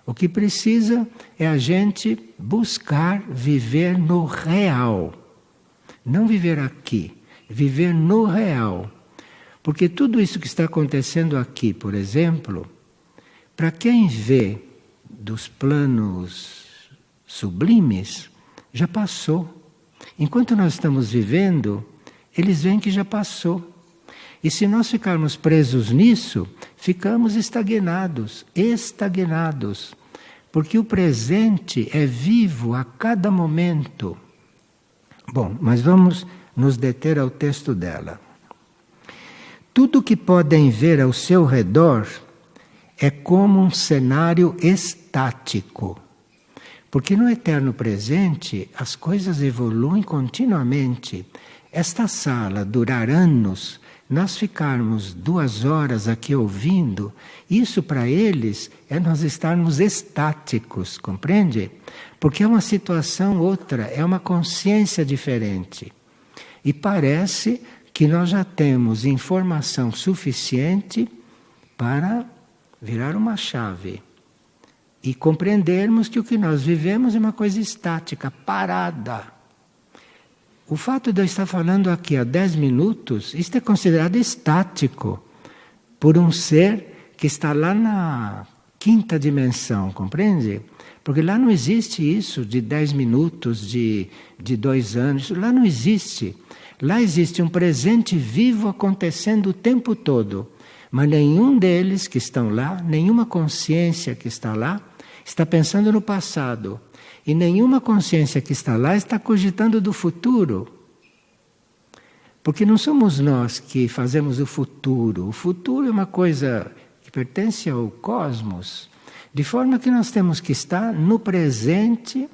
O que precisa é a gente buscar viver no real. Não viver aqui, viver no real. Porque tudo isso que está acontecendo aqui, por exemplo, para quem vê dos planos sublimes, já passou. Enquanto nós estamos vivendo, eles veem que já passou. E se nós ficarmos presos nisso, ficamos estagnados. Porque o presente é vivo a cada momento. Bom, mas vamos nos deter ao texto dela. Tudo que podem ver ao seu redor é como um cenário estático. Porque no eterno presente as coisas evoluem continuamente. Esta sala durar anos, nós ficarmos 2 horas aqui ouvindo, isso para eles é nós estarmos estáticos, compreende? Porque é uma situação outra, é uma consciência diferente. E parece que nós já temos informação suficiente para virar uma chave e compreendermos que o que nós vivemos é uma coisa estática, parada. O fato de eu estar falando aqui há 10 minutos, isto é considerado estático por um ser que está lá na 5ª dimensão, compreende? Porque lá não existe isso de 10 minutos, de 2 anos, isso lá não existe. Lá existe um presente vivo acontecendo o tempo todo. Mas nenhum deles que estão lá, nenhuma consciência que está lá, está pensando no passado. E nenhuma consciência que está lá está cogitando do futuro. Porque não somos nós que fazemos o futuro. O futuro é uma coisa que pertence ao cosmos. De forma que nós temos que estar no presente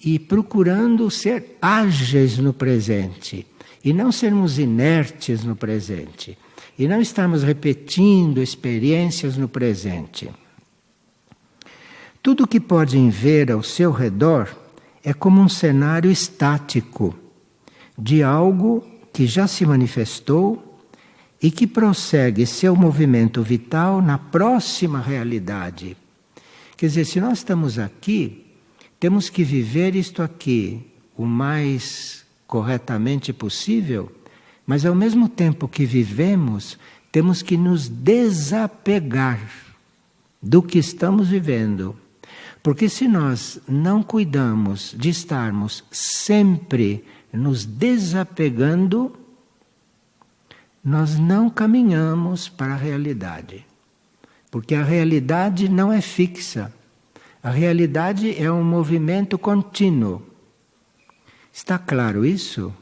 e procurando ser ágeis no presente. E não sermos inertes no presente. E não estarmos repetindo experiências no presente. Tudo que podem ver ao seu redor é como um cenário estático de algo que já se manifestou e que prossegue seu movimento vital na próxima realidade. Quer dizer, se nós estamos aqui, temos que viver isto aqui o mais corretamente possível, mas ao mesmo tempo que vivemos, temos que nos desapegar do que estamos vivendo. Porque se nós não cuidamos de estarmos sempre nos desapegando, nós não caminhamos para a realidade. Porque a realidade não é fixa. A realidade é um movimento contínuo. Está claro isso?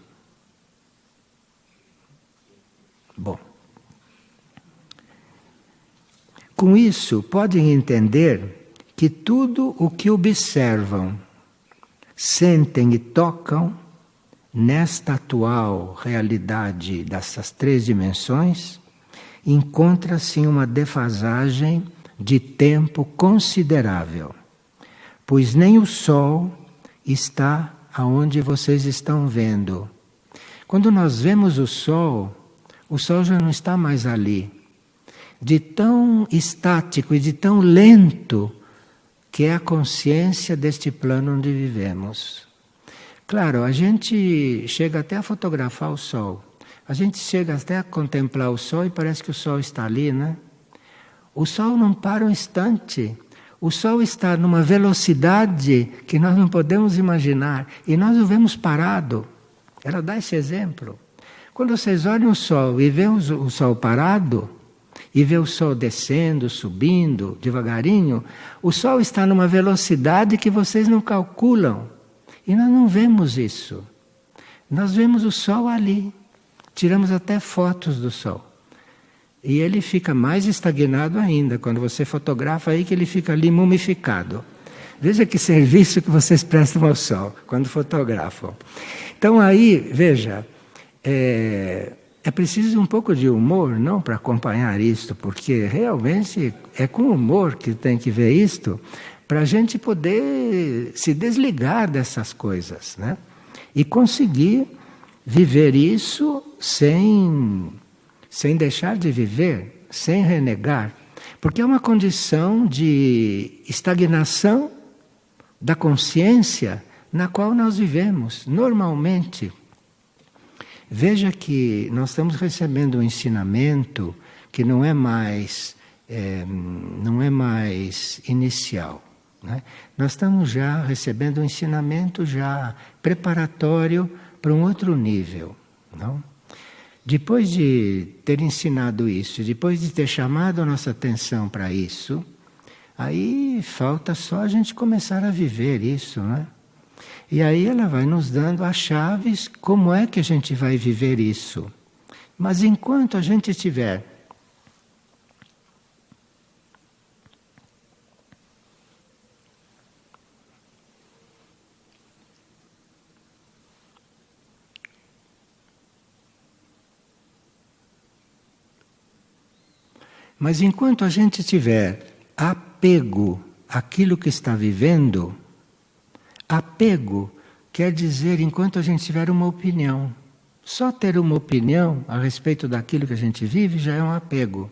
Bom. Com isso, podem entender que tudo o que observam, sentem e tocam nesta atual realidade dessas 3 dimensões, encontra-se uma defasagem de tempo considerável, pois nem o Sol está aonde vocês estão vendo. Quando nós vemos o Sol já não está mais ali. De tão estático e de tão lento que é a consciência deste plano onde vivemos. Claro, a gente chega até a fotografar o Sol. A gente chega até a contemplar o Sol e parece que o Sol está ali, né? O Sol não para um instante. O Sol está numa velocidade que nós não podemos imaginar. E nós o vemos parado. Ela dá esse exemplo. Quando vocês olham o Sol e veem o Sol parado, e vê o Sol descendo, subindo, devagarinho, o Sol está numa velocidade que vocês não calculam. E nós não vemos isso. Nós vemos o Sol ali. Tiramos até fotos do Sol. E ele fica mais estagnado ainda, quando você fotografa aí que ele fica ali mumificado. Veja que serviço que vocês prestam ao Sol, quando fotografam. Então aí, veja, é preciso um pouco de humor, não, para acompanhar isto, porque realmente é com humor que tem que ver isto, para a gente poder se desligar dessas coisas, né? E conseguir viver isso sem deixar de viver, sem renegar. Porque é uma condição de estagnação da consciência na qual nós vivemos normalmente. Veja que nós estamos recebendo um ensinamento que não é mais inicial, né? Nós estamos já recebendo um ensinamento já preparatório para um outro nível, não? Depois de ter ensinado isso, depois de ter chamado a nossa atenção para isso, aí falta só a gente começar a viver isso, né? E aí ela vai nos dando as chaves, como é que a gente vai viver isso. Mas enquanto a gente estiver apego àquilo que está vivendo, apego quer dizer enquanto a gente tiver uma opinião. Só ter uma opinião a respeito daquilo que a gente vive já é um apego.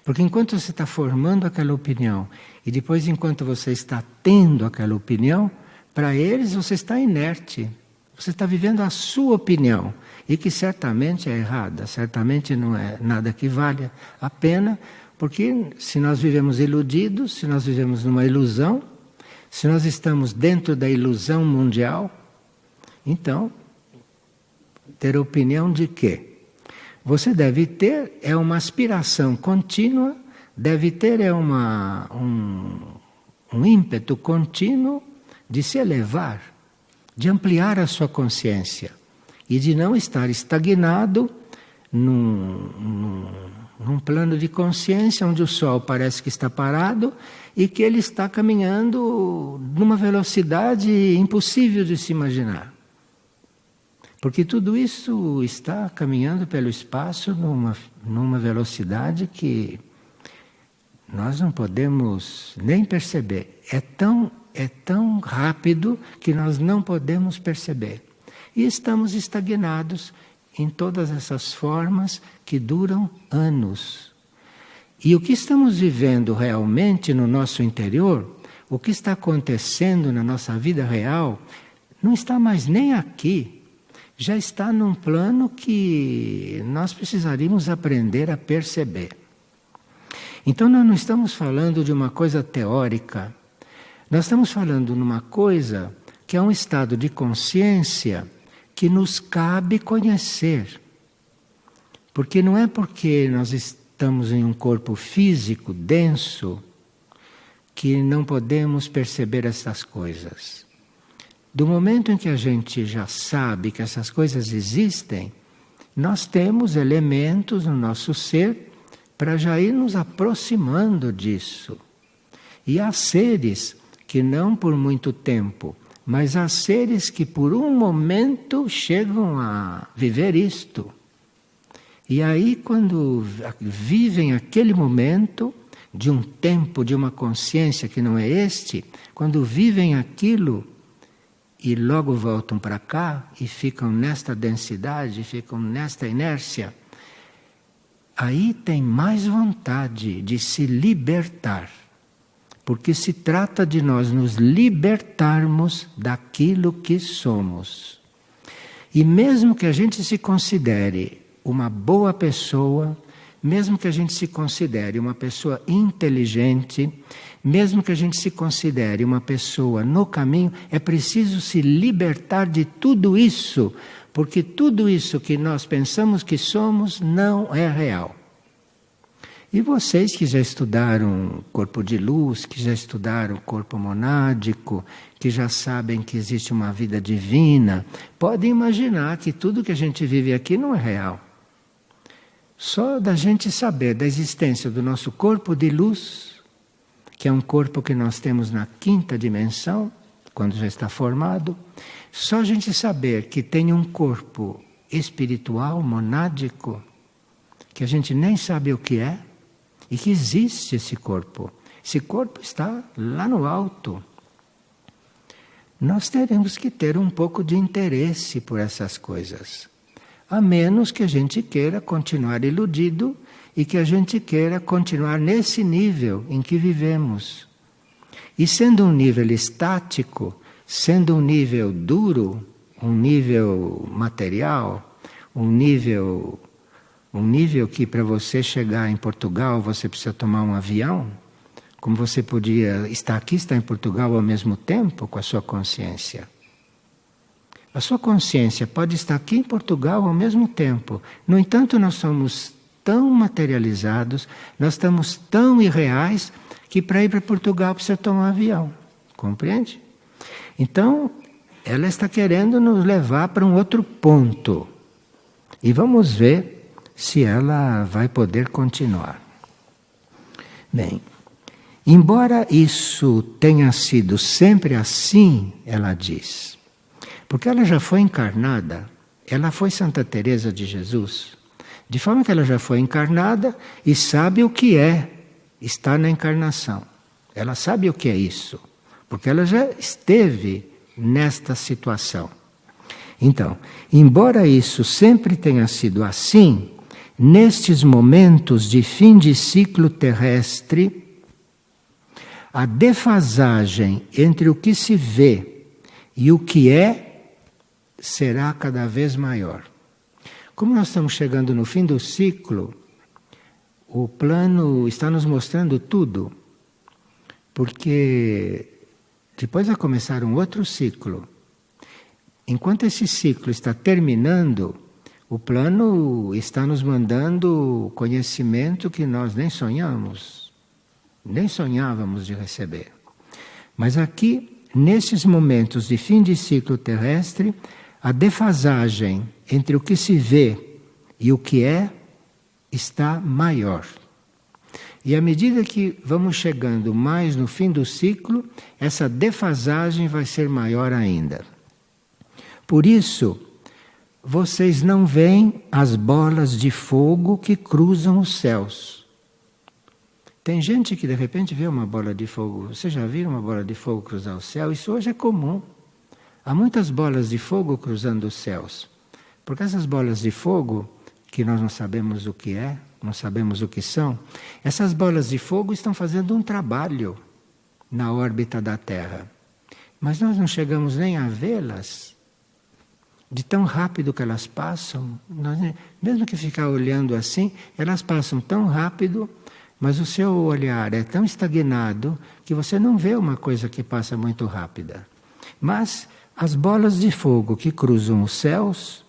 Porque enquanto você está formando aquela opinião e depois enquanto você está tendo aquela opinião, para eles você está inerte. Você está vivendo a sua opinião e que certamente é errada, certamente não é nada que valha a pena, porque se nós vivemos iludidos, se nós vivemos numa ilusão, se nós estamos dentro da ilusão mundial, então, ter opinião de quê? Você deve ter uma aspiração contínua, deve ter um ímpeto contínuo de se elevar, de ampliar a sua consciência e de não estar estagnado num plano de consciência onde o Sol parece que está parado e que ele está caminhando numa velocidade impossível de se imaginar. Porque tudo isso está caminhando pelo espaço numa velocidade que nós não podemos nem perceber. É tão rápido que nós não podemos perceber. E estamos estagnados em todas essas formas que duram anos. E o que estamos vivendo realmente no nosso interior, o que está acontecendo na nossa vida real, não está mais nem aqui. Já está num plano que nós precisaríamos aprender a perceber. Então nós não estamos falando de uma coisa teórica, nós estamos falando de uma coisa que é um estado de consciência que nos cabe conhecer. Porque não é porque nós estamos em um corpo físico denso que não podemos perceber essas coisas. Do momento em que a gente já sabe que essas coisas existem, nós temos elementos no nosso ser para já ir nos aproximando disso. E há seres que não por muito tempo, mas há seres que por um momento chegam a viver isto. E aí quando vivem aquele momento de um tempo, de uma consciência que não é este, quando vivem aquilo e logo voltam para cá e ficam nesta densidade, ficam nesta inércia, aí tem mais vontade de se libertar. Porque se trata de nós nos libertarmos daquilo que somos. E mesmo que a gente se considere uma boa pessoa, mesmo que a gente se considere uma pessoa inteligente, mesmo que a gente se considere uma pessoa no caminho, é preciso se libertar de tudo isso, porque tudo isso que nós pensamos que somos não é real. E vocês que já estudaram corpo de luz, que já estudaram corpo monádico, que já sabem que existe uma vida divina, podem imaginar que tudo que a gente vive aqui não é real. Só da gente saber da existência do nosso corpo de luz, que é um corpo que nós temos na 5ª dimensão, quando já está formado, só a gente saber que tem um corpo espiritual, monádico, que a gente nem sabe o que é, e que existe esse corpo. Esse corpo está lá no alto. Nós teremos que ter um pouco de interesse por essas coisas. A menos que a gente queira continuar iludido e que a gente queira continuar nesse nível em que vivemos. E sendo um nível estático, sendo um nível duro, um nível material, um nível que para você chegar em Portugal você precisa tomar um avião, como você podia estar aqui, estar em Portugal ao mesmo tempo com a sua consciência. A sua consciência pode estar aqui em Portugal ao mesmo tempo. No entanto, nós somos tão materializados, nós estamos tão irreais, que para ir para Portugal precisa tomar um avião. Compreende? Então, ela está querendo nos levar para um outro ponto. E vamos ver se ela vai poder continuar. Bem, embora isso tenha sido sempre assim, ela diz, porque ela já foi encarnada, ela foi Santa Teresa de Jesus, de forma que ela já foi encarnada e sabe o que é estar na encarnação. Ela sabe o que é isso, porque ela já esteve nesta situação. Então, embora isso sempre tenha sido assim, nestes momentos de fim de ciclo terrestre, a defasagem entre o que se vê e o que é será cada vez maior. Como nós estamos chegando no fim do ciclo, o plano está nos mostrando tudo, porque depois vai começar um outro ciclo. Enquanto esse ciclo está terminando, o plano está nos mandando conhecimento que nós nem sonhamos, nem sonhávamos de receber. Mas aqui, nesses momentos de fim de ciclo terrestre, a defasagem entre o que se vê e o que é está maior. E à medida que vamos chegando mais no fim do ciclo, essa defasagem vai ser maior ainda. Por isso, vocês não veem as bolas de fogo que cruzam os céus. Tem gente que de repente vê uma bola de fogo. Você já viu uma bola de fogo cruzar o céu? Isso hoje é comum. Há muitas bolas de fogo cruzando os céus. Porque essas bolas de fogo, que nós não sabemos o que é, não sabemos o que são, essas bolas de fogo estão fazendo um trabalho na órbita da Terra. Mas nós não chegamos nem a vê-las. De tão rápido que elas passam, mesmo que ficar olhando assim, elas passam tão rápido, mas o seu olhar é tão estagnado que você não vê uma coisa que passa muito rápida. Mas as bolas de fogo que cruzam os céus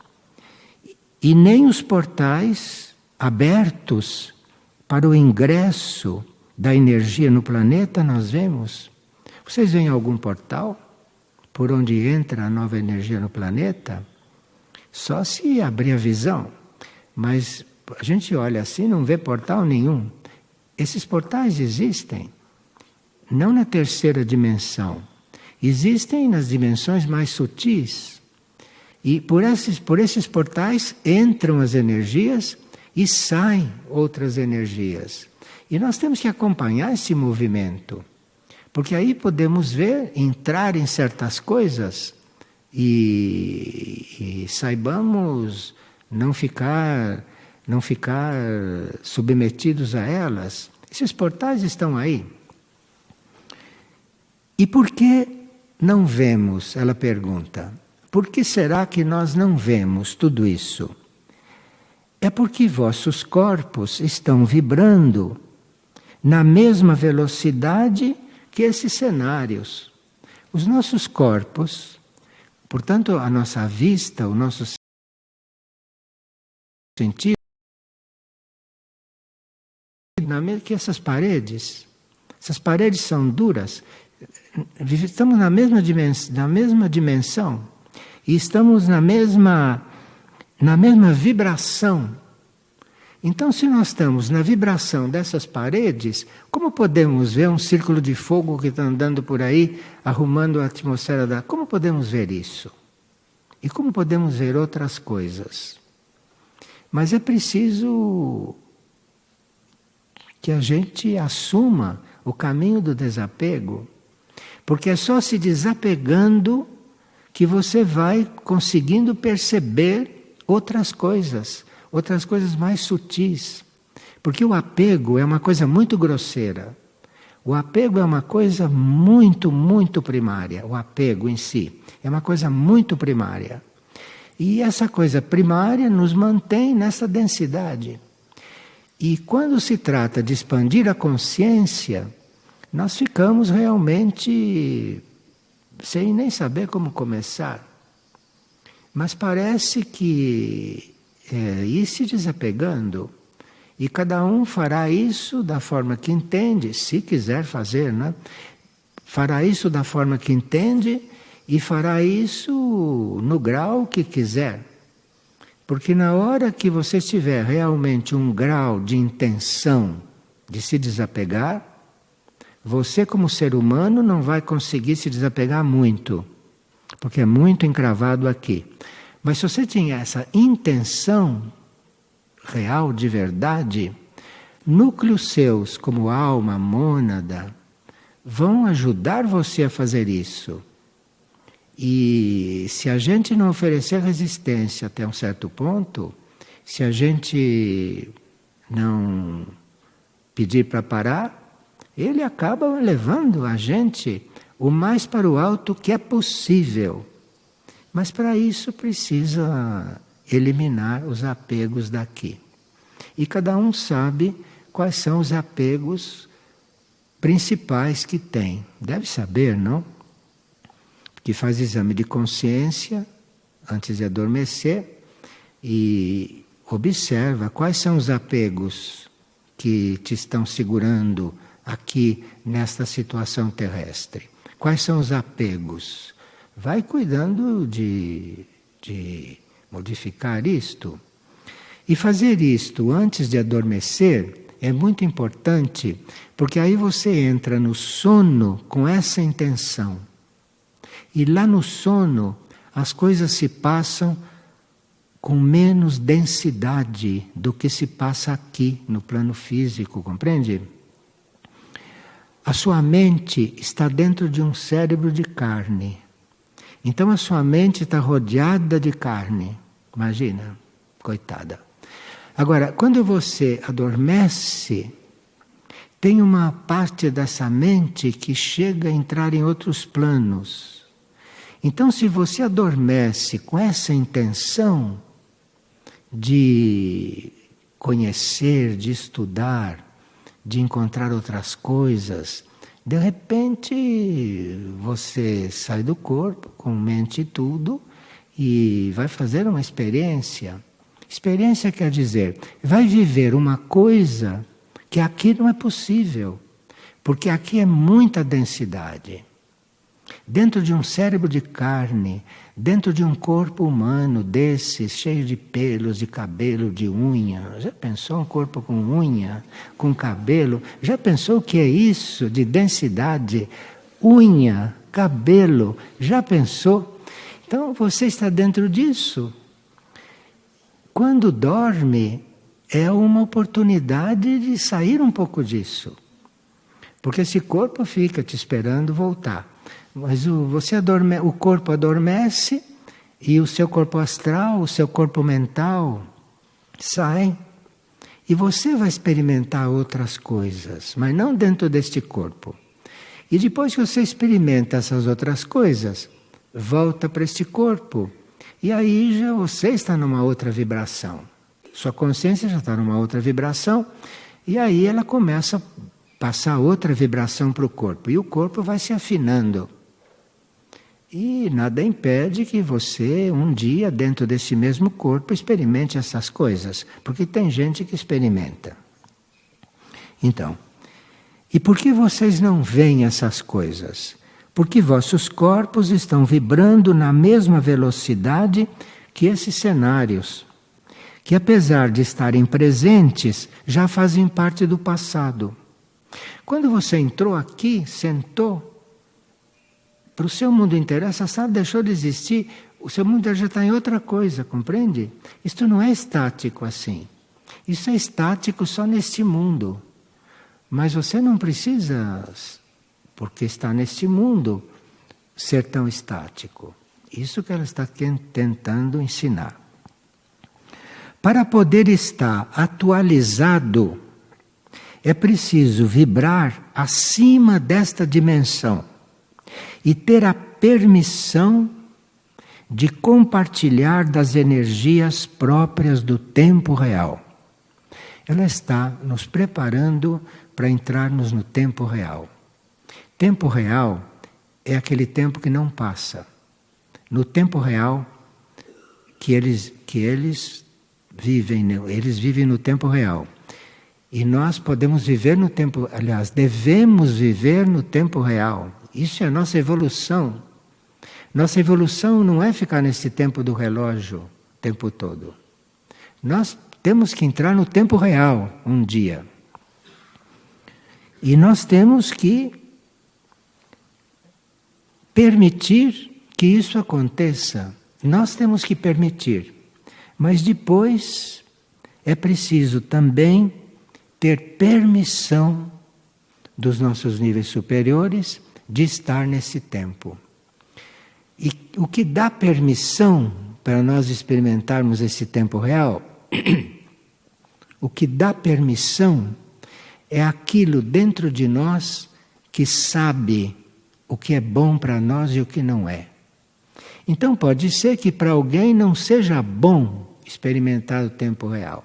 e nem os portais abertos para o ingresso da energia no planeta nós vemos. Vocês veem algum portal por onde entra a nova energia no planeta? Só se abrir a visão. Mas a gente olha assim e não vê portal nenhum. Esses portais existem, não na terceira dimensão. Existem nas dimensões mais sutis. E por esses portais entram as energias e saem outras energias. E nós temos que acompanhar esse movimento. Porque aí podemos ver, entrar em certas coisas e saibamos não ficar submetidos a elas. Esses portais estão aí. E por que não vemos? Ela pergunta. Por que será que nós não vemos tudo isso? É porque vossos corpos estão vibrando na mesma velocidade que esses cenários. Os nossos corpos, portanto, a nossa vista, o nosso sentido, que essas paredes são duras. Estamos na mesma dimensão e estamos na mesma vibração. Então, se nós estamos na vibração dessas paredes, como podemos ver um círculo de fogo que está andando por aí, arrumando a atmosfera da... Como podemos ver isso? E como podemos ver outras coisas? Mas é preciso que a gente assuma o caminho do desapego, porque é só se desapegando que você vai conseguindo perceber outras coisas mais sutis. Porque o apego é uma coisa muito grosseira. O apego é uma coisa muito, muito primária. O apego em si é uma coisa muito primária. E essa coisa primária nos mantém nessa densidade. E quando se trata de expandir a consciência, nós ficamos realmente sem nem saber como começar. Mas parece que ir se desapegando, e cada um fará isso da forma que entende, se quiser fazer, né? Fará isso da forma que entende e fará isso no grau que quiser. Porque na hora que você tiver realmente um grau de intenção de se desapegar, você como ser humano não vai conseguir se desapegar muito, porque é muito encravado aqui. Mas se você tinha essa intenção real, de verdade, núcleos seus, como alma, mônada, vão ajudar você a fazer isso. E se a gente não oferecer resistência até um certo ponto, se a gente não pedir para parar, ele acaba levando a gente o mais para o alto que é possível. Mas para isso precisa eliminar os apegos daqui. E cada um sabe quais são os apegos principais que tem. Deve saber, não? Que faz exame de consciência antes de adormecer e observa quais são os apegos que te estão segurando aqui nesta situação terrestre. Quais são os apegos? Vai cuidando de modificar isto. E fazer isto antes de adormecer é muito importante, porque aí você entra no sono com essa intenção. E lá no sono as coisas se passam com menos densidade do que se passa aqui no plano físico, compreende? A sua mente está dentro de um cérebro de carne. Então a sua mente está rodeada de carne. Imagina, coitada. Agora, quando você adormece, tem uma parte dessa mente que chega a entrar em outros planos. Então, se você adormece com essa intenção de conhecer, de estudar, de encontrar outras coisas, de repente você sai do corpo, com mente e tudo, e vai fazer uma experiência. Experiência quer dizer, vai viver uma coisa que aqui não é possível, porque aqui é muita densidade. Dentro de um cérebro de carne, dentro de um corpo humano desses, cheio de pelos, de cabelo, de unha. Já pensou um corpo com unha, com cabelo? Já pensou o que é isso de densidade? Unha, cabelo, já pensou? Então você está dentro disso. Quando dorme, é uma oportunidade de sair um pouco disso. Porque esse corpo fica te esperando voltar. Mas o corpo adormece e o seu corpo astral, o seu corpo mental saem. E você vai experimentar outras coisas, mas não dentro deste corpo. E depois que você experimenta essas outras coisas, volta para este corpo. E aí já você está numa outra vibração. Sua consciência já está numa outra vibração. E aí ela começa a passar outra vibração para o corpo. E o corpo vai se afinando. E nada impede que você, um dia, dentro desse mesmo corpo, experimente essas coisas. Porque tem gente que experimenta. Então, e por que vocês não veem essas coisas? Porque vossos corpos estão vibrando na mesma velocidade que esses cenários, que apesar de estarem presentes, já fazem parte do passado. Quando você entrou aqui, sentou, para o seu mundo inteiro, essa sala deixou de existir, o seu mundo já está em outra coisa, compreende? Isto não é estático assim. Isso é estático só neste mundo. Mas você não precisa, porque está neste mundo, ser tão estático. Isso que ela está tentando ensinar. Para poder estar atualizado é preciso vibrar acima desta dimensão e ter a permissão de compartilhar das energias próprias do tempo real. Ela está nos preparando para entrarmos no tempo real. Tempo real é aquele tempo que não passa. No tempo real que eles vivem, eles vivem no tempo real. E nós podemos viver no tempo, aliás, devemos viver no tempo real. Isso é a nossa evolução. Nossa evolução não é ficar nesse tempo do relógio o tempo todo. Nós temos que entrar no tempo real um dia. E nós temos que permitir que isso aconteça. Nós temos que permitir. Mas depois é preciso também ter permissão dos nossos níveis superiores de estar nesse tempo. E o que dá permissão para nós experimentarmos esse tempo real, o que dá permissão é aquilo dentro de nós que sabe o que é bom para nós e o que não é. Então pode ser que para alguém não seja bom experimentar o tempo real.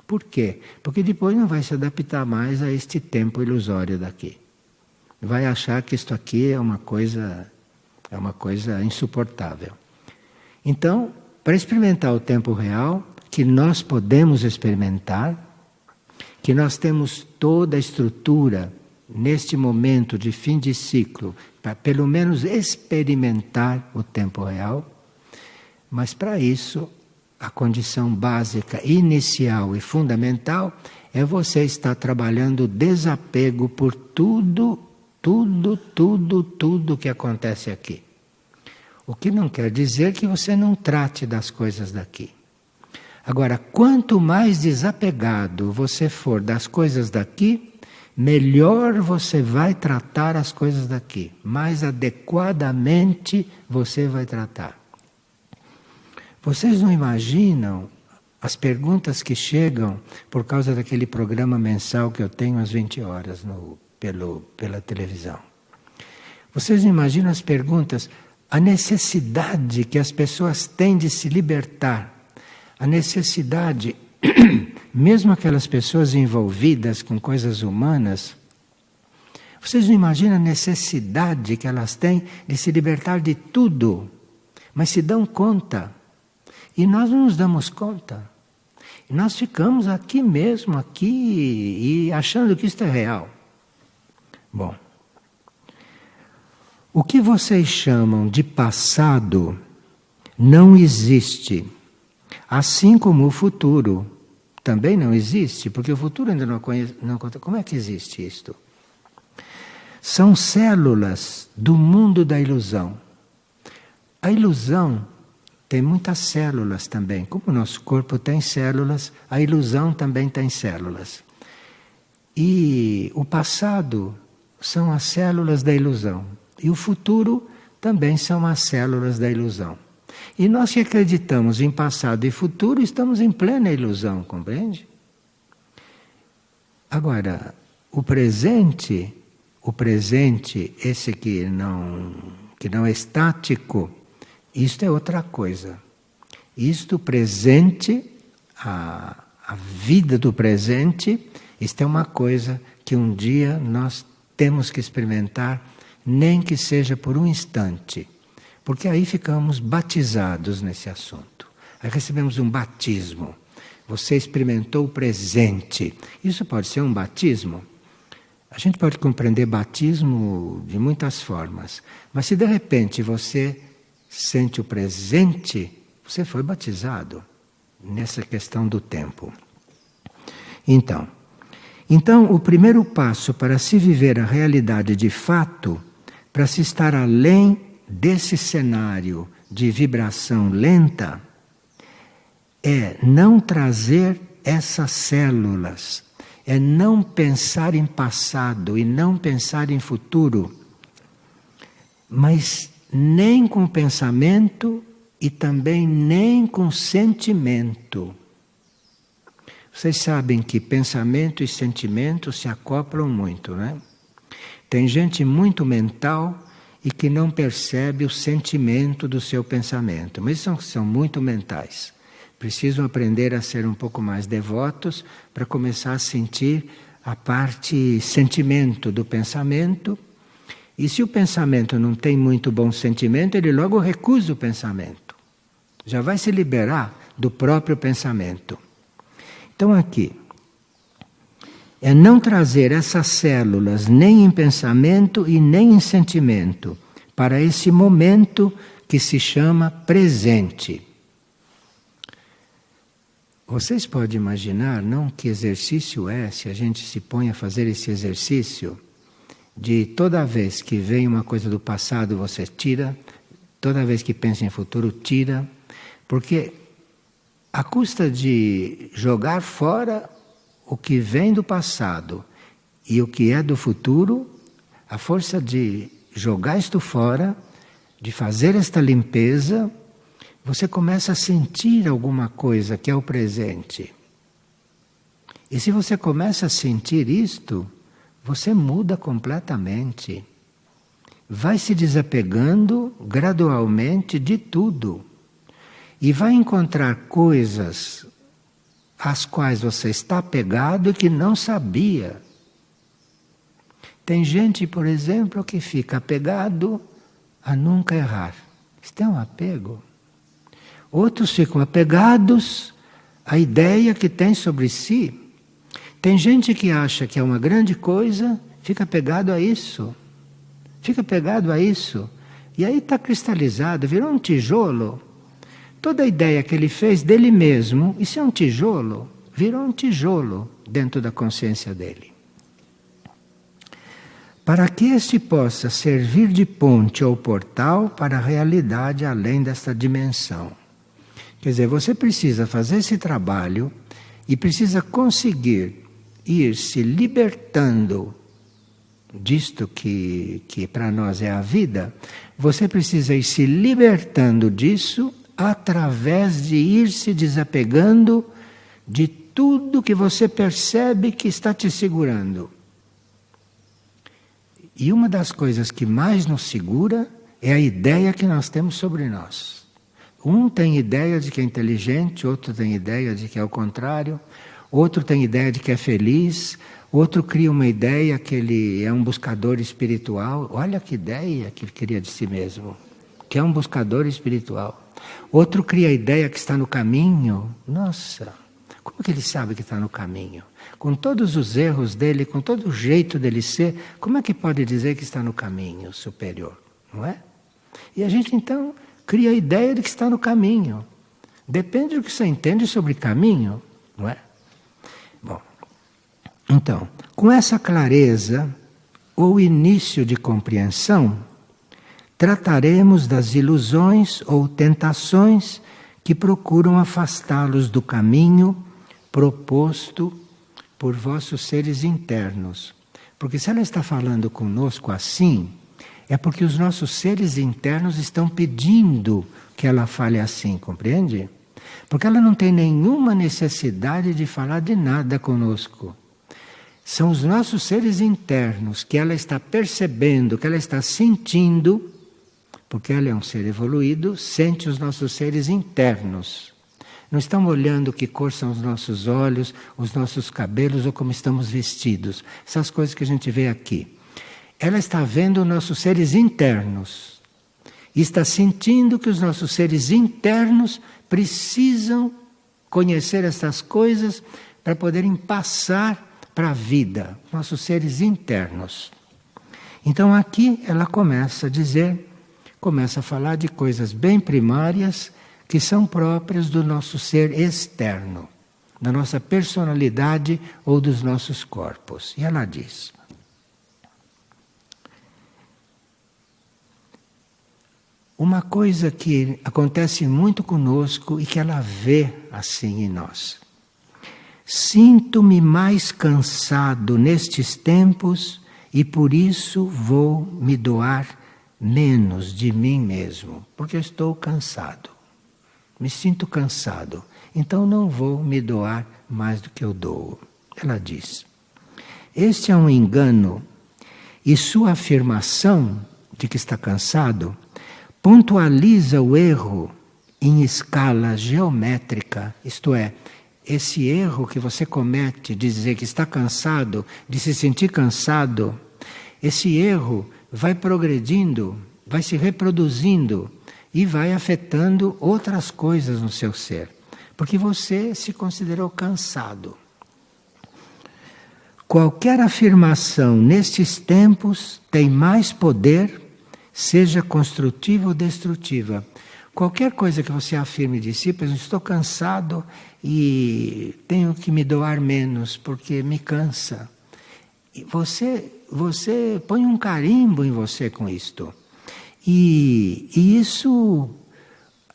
Por quê? Porque depois não vai se adaptar mais a este tempo ilusório daqui. Vai achar que isto aqui é uma coisa insuportável. Então, para experimentar o tempo real, que nós podemos experimentar, que nós temos toda a estrutura neste momento de fim de ciclo, para pelo menos experimentar o tempo real, mas para isso, a condição básica, inicial e fundamental é você estar trabalhando o desapego por tudo que acontece aqui. O que não quer dizer que você não trate das coisas daqui. Agora, quanto mais desapegado você for das coisas daqui, melhor você vai tratar as coisas daqui. Mais adequadamente você vai tratar. Vocês não imaginam as perguntas que chegam por causa daquele programa mensal que eu tenho às 20 horas pela televisão. Vocês não imaginam as perguntas, a necessidade que as pessoas têm de se libertar, a necessidade, mesmo aquelas pessoas envolvidas com coisas humanas, vocês não imaginam a necessidade que elas têm de se libertar de tudo, mas se dão conta. E nós não nos damos conta. E nós ficamos aqui mesmo, e achando que isto é real. Bom, o que vocês chamam de passado não existe. Assim como o futuro também não existe, porque o futuro ainda não conhece. Como é que existe isto? São células do mundo da ilusão. A ilusão tem muitas células também. Como o nosso corpo tem células, a ilusão também tem células. E o passado são as células da ilusão. E o futuro também são as células da ilusão. E nós que acreditamos em passado e futuro, estamos em plena ilusão, compreende? Agora, o presente, esse que não é estático, isto é outra coisa. Isto presente, a vida do presente, isto é uma coisa que um dia nós temos que experimentar, nem que seja por um instante. Porque aí ficamos batizados nesse assunto. Aí recebemos um batismo. Você experimentou o presente. Isso pode ser um batismo? A gente pode compreender batismo de muitas formas. Mas se de repente você sente o presente, você foi batizado nessa questão do tempo. Então, o primeiro passo para se viver a realidade de fato, para se estar além desse cenário de vibração lenta, é não trazer essas células, é não pensar em passado e não pensar em futuro, mas nem com pensamento e também nem com sentimento. Vocês sabem que pensamento e sentimento se acoplam muito, né? Tem gente muito mental e que não percebe o sentimento do seu pensamento. Mas são muito mentais. Precisam aprender a ser um pouco mais devotos para começar a sentir a parte sentimento do pensamento. E se o pensamento não tem muito bom sentimento, ele logo recusa o pensamento. Já vai se liberar do próprio pensamento. Então aqui, é não trazer essas células nem em pensamento e nem em sentimento para esse momento que se chama presente. Vocês podem imaginar, não, que exercício é se a gente se põe a fazer esse exercício de toda vez que vem uma coisa do passado você tira, toda vez que pensa em futuro tira, porque à custa de jogar fora o que vem do passado e o que é do futuro, a força de jogar isto fora, de fazer esta limpeza, você começa a sentir alguma coisa que é o presente. E se você começa a sentir isto, você muda completamente. Vai se desapegando gradualmente de tudo. E vai encontrar coisas às quais você está apegado e que não sabia. Tem gente, por exemplo, que fica apegado a nunca errar. Isto é um apego. Outros ficam apegados à ideia que tem sobre si. Tem gente que acha que é uma grande coisa, fica apegado a isso. Fica apegado a isso. E aí está cristalizado, virou um tijolo. Toda a ideia que ele fez dele mesmo, isso é um tijolo, virou um tijolo dentro da consciência dele. Para que este possa servir de ponte ou portal para a realidade além desta dimensão. Quer dizer, você precisa fazer esse trabalho e precisa conseguir ir se libertando disto que para nós é a vida. Você precisa ir se libertando disso através de ir se desapegando de tudo que você percebe que está te segurando. E uma das coisas que mais nos segura é a ideia que nós temos sobre nós. Um tem ideia de que é inteligente, outro tem ideia de que é o contrário, outro tem ideia de que é feliz, outro cria uma ideia que ele é um buscador espiritual. Olha que ideia que ele cria de si mesmo, que é um buscador espiritual. Outro cria a ideia que está no caminho. Nossa, como que ele sabe que está no caminho? Com todos os erros dele, com todo o jeito dele ser, como é que pode dizer que está no caminho superior? Não é? E a gente então cria a ideia de que está no caminho. Depende do que você entende sobre caminho, não é? Bom, então, com essa clareza ou início de compreensão, trataremos das ilusões ou tentações que procuram afastá-los do caminho proposto por vossos seres internos. Porque se ela está falando conosco assim, é porque os nossos seres internos estão pedindo que ela fale assim, compreende? Porque ela não tem nenhuma necessidade de falar de nada conosco. São os nossos seres internos que ela está percebendo, que ela está sentindo, porque ela é um ser evoluído, sente os nossos seres internos. Não estamos olhando que cor são os nossos olhos, os nossos cabelos ou como estamos vestidos. Essas coisas que a gente vê aqui. Ela está vendo os nossos seres internos. E está sentindo que os nossos seres internos precisam conhecer essas coisas para poderem passar para a vida. Nossos seres internos. Então aqui ela começa a dizer, começa a falar de coisas bem primárias que são próprias do nosso ser externo, da nossa personalidade ou dos nossos corpos. E ela diz: uma coisa que acontece muito conosco e que ela vê assim em nós. Sinto-me mais cansado nestes tempos e por isso vou me doar menos de mim mesmo, porque eu estou cansado. Me sinto cansado. então não vou me doar mais do que eu dou. Ela diz: este é um engano, e sua afirmação de que está cansado pontualiza o erro em escala geométrica, isto é, esse erro que você comete de dizer que está cansado, de se sentir cansado, esse erro vai progredindo, vai se reproduzindo e vai afetando outras coisas no seu ser, porque você se considerou cansado. Qualquer afirmação nestes tempos tem mais poder, seja construtiva ou destrutiva. Qualquer coisa que você afirme de si, por exemplo, estou cansado e tenho que me doar menos porque me cansa. E você põe um carimbo em você com isto. E isso,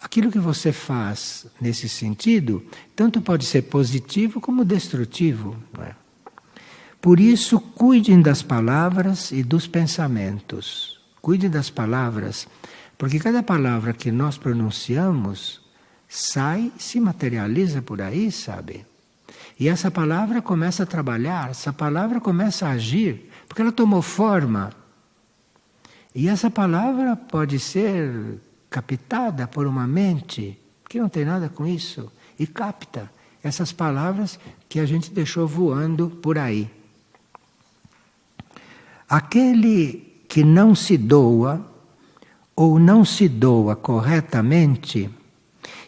aquilo que você faz nesse sentido, tanto pode ser positivo como destrutivo, não é? Por isso, cuidem das palavras e dos pensamentos. Cuidem das palavras, porque cada palavra que nós pronunciamos sai, se materializa por aí, sabe? E essa palavra começa a trabalhar, essa palavra começa a agir, porque ela tomou forma. E essa palavra pode ser captada por uma mente que não tem nada com isso, e capta essas palavras que a gente deixou voando por aí. Aquele que não se doa ou não se doa corretamente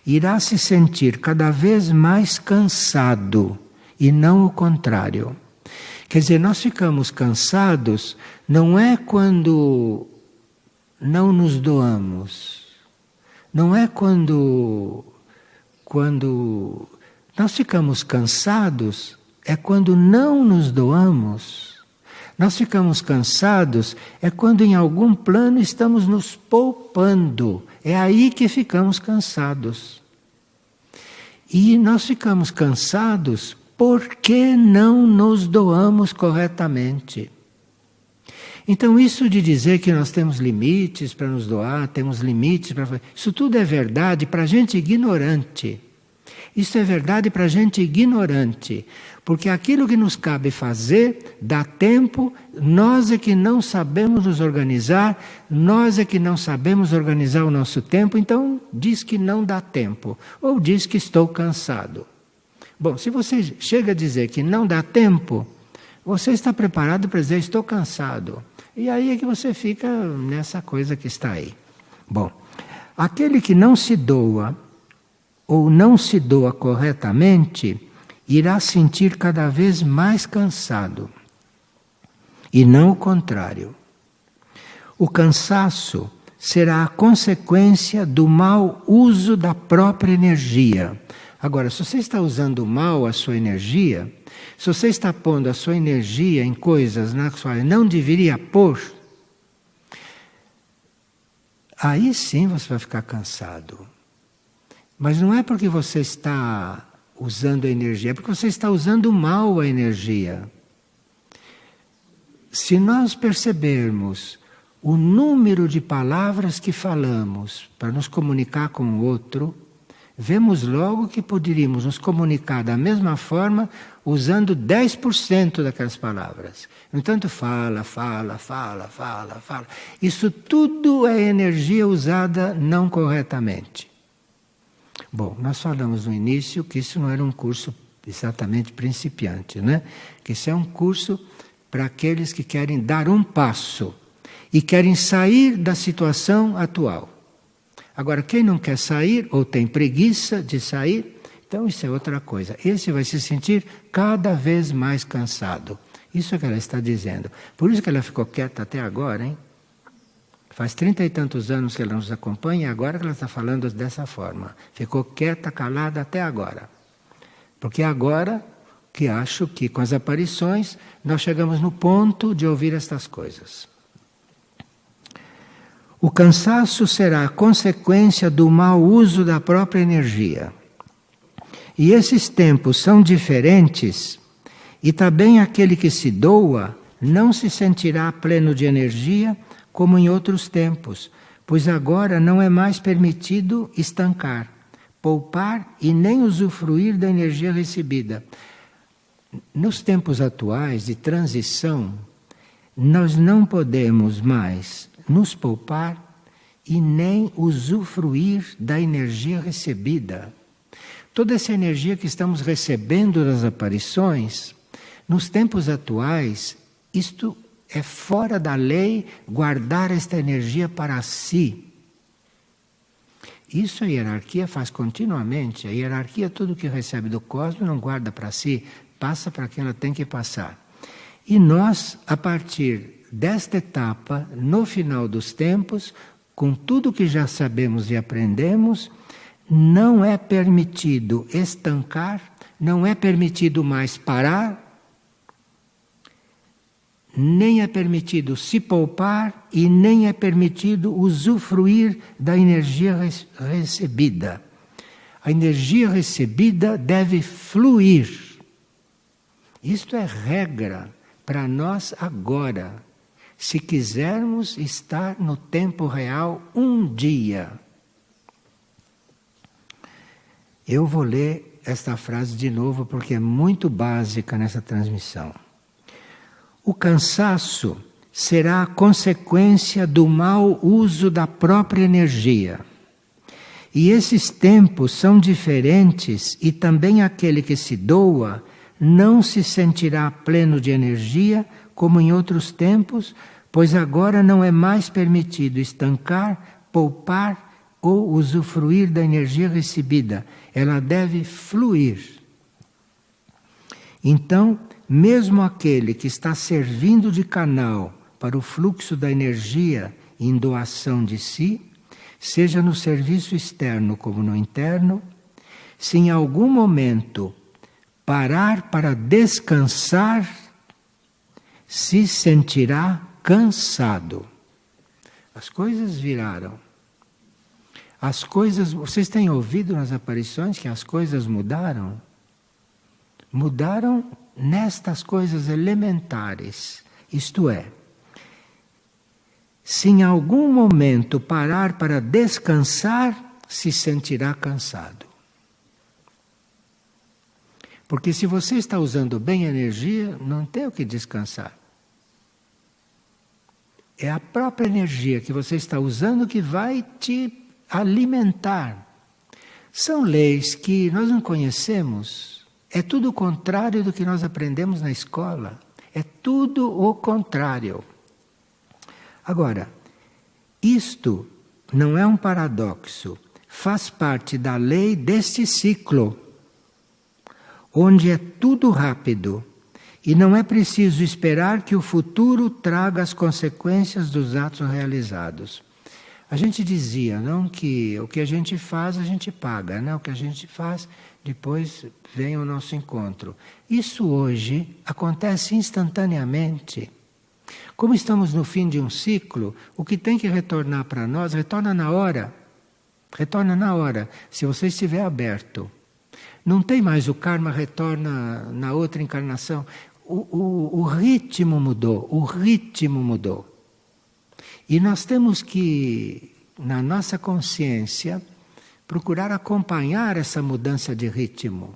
irá se sentir cada vez mais cansado e não o contrário. Quer dizer, nós ficamos cansados não é quando não nos doamos, não é quando nós ficamos cansados, é quando não nos doamos. Nós ficamos cansados é quando em algum plano estamos nos poupando. É aí que ficamos cansados. E nós ficamos cansados porque não nos doamos corretamente. Então isso de dizer que nós temos limites para nos doar, temos limites para... Isso tudo é verdade para gente ignorante. Isso é verdade para gente ignorante, porque aquilo que nos cabe fazer dá tempo, nós é que não sabemos nos organizar, nós é que não sabemos organizar o nosso tempo, então diz que não dá tempo, ou diz que estou cansado. Bom, se você chega a dizer que não dá tempo, você está preparado para dizer estou cansado. E aí é que você fica nessa coisa que está aí. Bom, aquele que não se doa, ou não se doa corretamente, irá sentir cada vez mais cansado. E não o contrário. O cansaço será a consequência do mau uso da própria energia. Agora, se você está usando mal a sua energia, se você está pondo a sua energia em coisas nas quais não deveria pôr, aí sim você vai ficar cansado. Mas não é porque você está usando a energia, é porque você está usando mal a energia. Se nós percebermos o número de palavras que falamos para nos comunicar com o outro, vemos logo que poderíamos nos comunicar da mesma forma usando 10% daquelas palavras. No entanto, fala. Isso tudo é energia usada não corretamente. Bom, nós falamos no início que isso não era um curso exatamente principiante, né? Que isso é um curso para aqueles que querem dar um passo e querem sair da situação atual. Agora, quem não quer sair ou tem preguiça de sair, então isso é outra coisa. Esse vai se sentir cada vez mais cansado. Isso é o que ela está dizendo. Por isso que ela ficou quieta até agora, hein? Faz 30 e tantos anos que ela nos acompanha e agora que ela está falando dessa forma. Ficou quieta, calada até agora. Porque agora que acho que com as aparições nós chegamos no ponto de ouvir estas coisas. O cansaço será a consequência do mau uso da própria energia. E esses tempos são diferentes e também aquele que se doa não se sentirá pleno de energia como em outros tempos, pois agora não é mais permitido estancar. poupar e nem usufruir da energia recebida. Nos tempos atuais de transição, nós não podemos mais nos poupar e nem usufruir da energia recebida. Toda essa energia que estamos recebendo das aparições, nos tempos atuais, isto é fora da lei guardar esta energia para si. Isso a hierarquia faz continuamente. A hierarquia, tudo que recebe do cosmos, não guarda para si, passa para quem ela tem que passar. E nós, a partir desta etapa, no final dos tempos, com tudo que já sabemos e aprendemos, não é permitido estancar, não é permitido mais parar, nem é permitido se poupar e nem é permitido usufruir da energia recebida. A energia recebida deve fluir. Isto é regra para nós agora, se quisermos estar no tempo real um dia. Eu vou ler esta frase de novo porque é muito básica nessa transmissão. O cansaço será a consequência do mau uso da própria energia. E esses tempos são diferentes e também aquele que se doa não se sentirá pleno de energia como em outros tempos, pois agora não é mais permitido estancar, poupar ou usufruir da energia recebida. Ela deve fluir. Então, mesmo aquele que está servindo de canal para o fluxo da energia em doação de si, seja no serviço externo como no interno, se em algum momento parar para descansar, se sentirá cansado. As coisas viraram. As coisas, vocês têm ouvido nas aparições que as coisas mudaram? Mudaram nestas coisas elementares, isto é, se em algum momento parar para descansar, se sentirá cansado. Porque se você está usando bem a energia, não tem o que descansar. É a própria energia que você está usando que vai te alimentar. São leis que nós não conhecemos. É tudo o contrário do que nós aprendemos na escola. É tudo o contrário. Agora, isto não é um paradoxo. Faz parte da lei deste ciclo, onde é tudo rápido e não é preciso esperar que o futuro traga as consequências dos atos realizados. A gente dizia, não, que o que a gente faz, a gente paga, né? O que a gente faz, depois vem o nosso encontro. Isso hoje acontece instantaneamente. Como estamos no fim de um ciclo, o que tem que retornar para nós, retorna na hora. Retorna na hora, se você estiver aberto. Não tem mais o karma retorna na outra encarnação. O ritmo mudou, o ritmo mudou. E nós temos que, na nossa consciência, procurar acompanhar essa mudança de ritmo.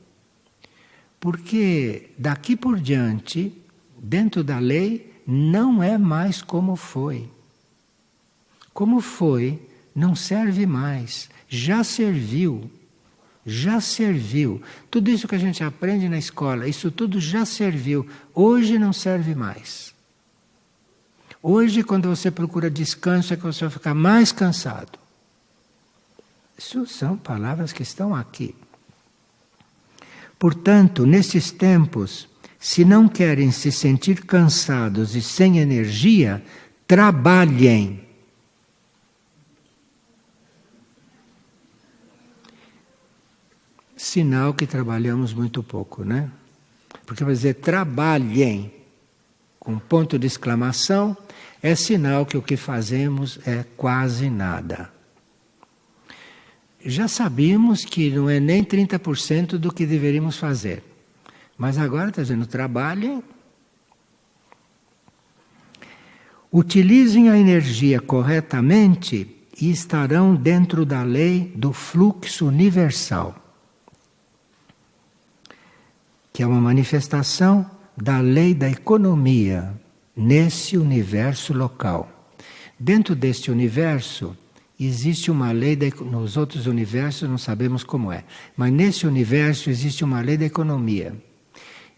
Porque daqui por diante, dentro da lei, não é mais como foi. Como foi, não serve mais. Já serviu. Já serviu. Tudo isso que a gente aprende na escola, isso tudo já serviu. Hoje não serve mais. Hoje, quando você procura descanso, é que você vai ficar mais cansado. Isso são palavras que estão aqui. Portanto, nesses tempos, se não querem se sentir cansados e sem energia, trabalhem. Sinal que trabalhamos muito pouco, né? Porque vai dizer trabalhem, com ponto de exclamação, é sinal que o que fazemos é quase nada. Já sabíamos que não é nem 30% do que deveríamos fazer. Mas agora está dizendo, trabalhem. Utilizem a energia corretamente e estarão dentro da lei do fluxo universal, que é uma manifestação da lei da economia nesse universo local. Dentro deste universo existe uma lei, nos outros universos não sabemos como é, mas nesse universo existe uma lei da economia.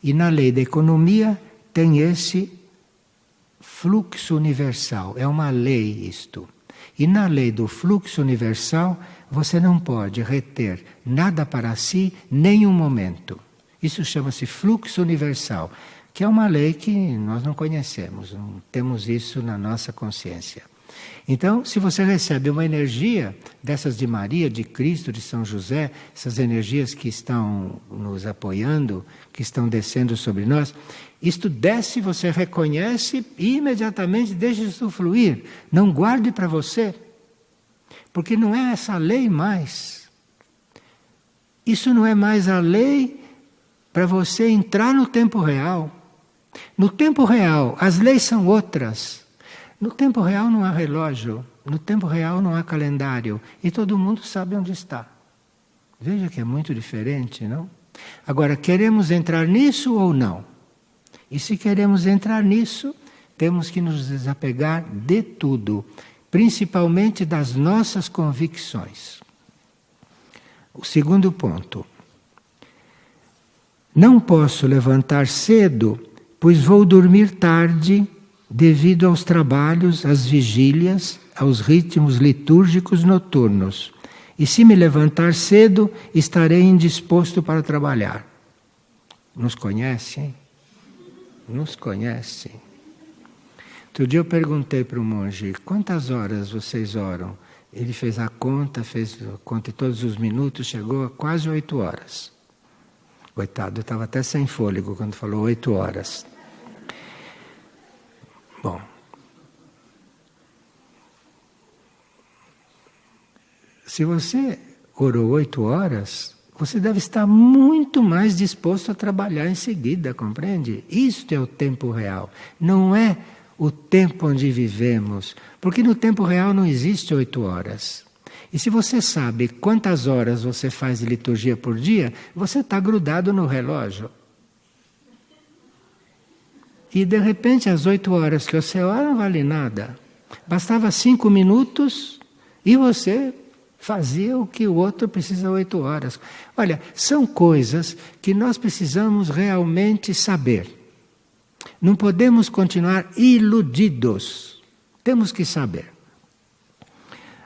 E na lei da economia tem esse fluxo universal, é uma lei isto. E na lei do fluxo universal você não pode reter nada para si, nem um momento. Isso chama-se fluxo universal, que é uma lei que nós não conhecemos, não temos isso na nossa consciência. Então, se você recebe uma energia dessas de Maria, de Cristo, de São José, essas energias que estão nos apoiando, que estão descendo sobre nós, isto desce, você reconhece e imediatamente deixa isso fluir. Não guarde para você, porque não é essa lei mais. Isso não é mais a lei para você entrar no tempo real. No tempo real, as leis são outras. No tempo real não há relógio, no tempo real não há calendário e todo mundo sabe onde está. Veja que é muito diferente, não? Agora, queremos entrar nisso ou não? E se queremos entrar nisso, temos que nos desapegar de tudo, principalmente das nossas convicções. O segundo ponto. Não posso levantar cedo, pois vou dormir tarde, devido aos trabalhos, às vigílias, aos ritmos litúrgicos noturnos. E se me levantar cedo, estarei indisposto para trabalhar. Nos conhecem? Nos conhecem. Outro dia eu perguntei para o monge, quantas horas vocês oram? Ele fez a conta de todos os minutos, chegou a quase 8 horas. Coitado, eu estava até sem fôlego quando falou 8 horas. Bom, se você orou 8 horas, você deve estar muito mais disposto a trabalhar em seguida, compreende? Isto é o tempo real, não é o tempo onde vivemos, porque no tempo real não existe 8 horas. E se você sabe quantas horas você faz de liturgia por dia, você está grudado no relógio. E de repente as 8 horas que você ora não vale nada. Bastava 5 minutos e você fazia o que o outro precisa 8 horas. Olha, são coisas que nós precisamos realmente saber. Não podemos continuar iludidos. Temos que saber.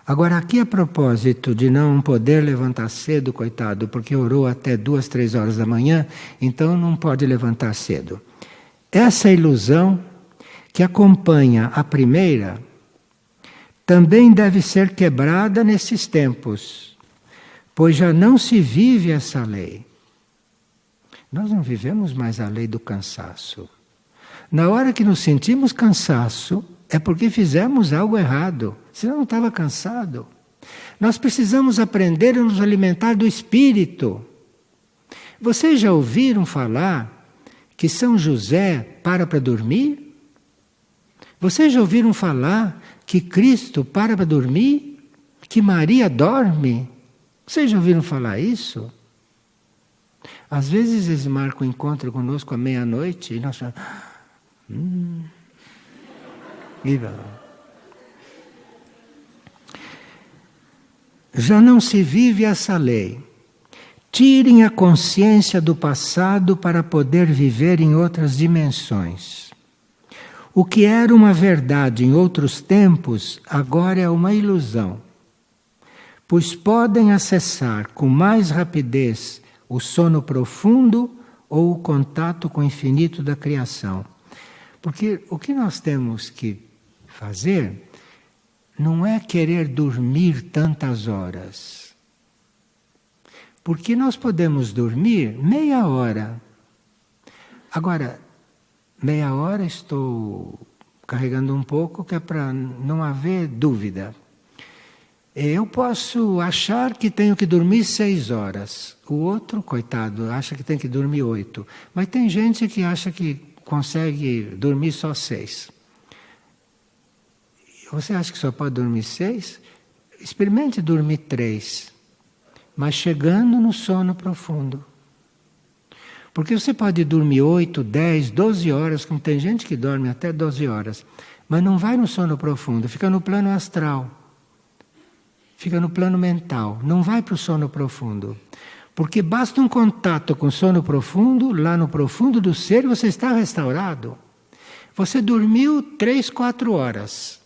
Agora, aqui a propósito de não poder levantar cedo, coitado, porque orou até 2, 3 horas da manhã, então não pode levantar cedo. Essa ilusão que acompanha a primeira também deve ser quebrada nesses tempos, pois já não se vive essa lei. Nós não vivemos mais a lei do cansaço. Na hora que nos sentimos cansaço, é porque fizemos algo errado, senão não estava cansado. Nós precisamos aprender a nos alimentar do Espírito. Vocês já ouviram falar que São José para dormir? Vocês já ouviram falar que Cristo para dormir? Que Maria dorme? Vocês já ouviram falar isso? Às vezes eles marcam um encontro conosco à meia-noite e nós falamos... Já não se vive essa lei. Tirem a consciência do passado para poder viver em outras dimensões. O que era uma verdade em outros tempos, agora é uma ilusão. Pois podem acessar com mais rapidez o sono profundo ou o contato com o infinito da criação. Porque o que nós temos que fazer não é querer dormir tantas horas. Porque nós podemos dormir meia hora. Agora, meia hora estou carregando um pouco, que é para não haver dúvida. Eu posso achar que tenho que dormir 6 horas. O outro, coitado, acha que tem que dormir 8. Mas tem gente que acha que consegue dormir só 6. Você acha que só pode dormir 6? experimente dormir 3, mas chegando no sono profundo. Porque você pode dormir 8, 10, 12 horas, como tem gente que dorme até 12 horas, mas não vai no sono profundo, fica no plano astral, fica no plano mental, não vai para o sono profundo. Porque basta um contato com o sono profundo, lá no profundo do ser você está restaurado. Você dormiu 3, 4 horas.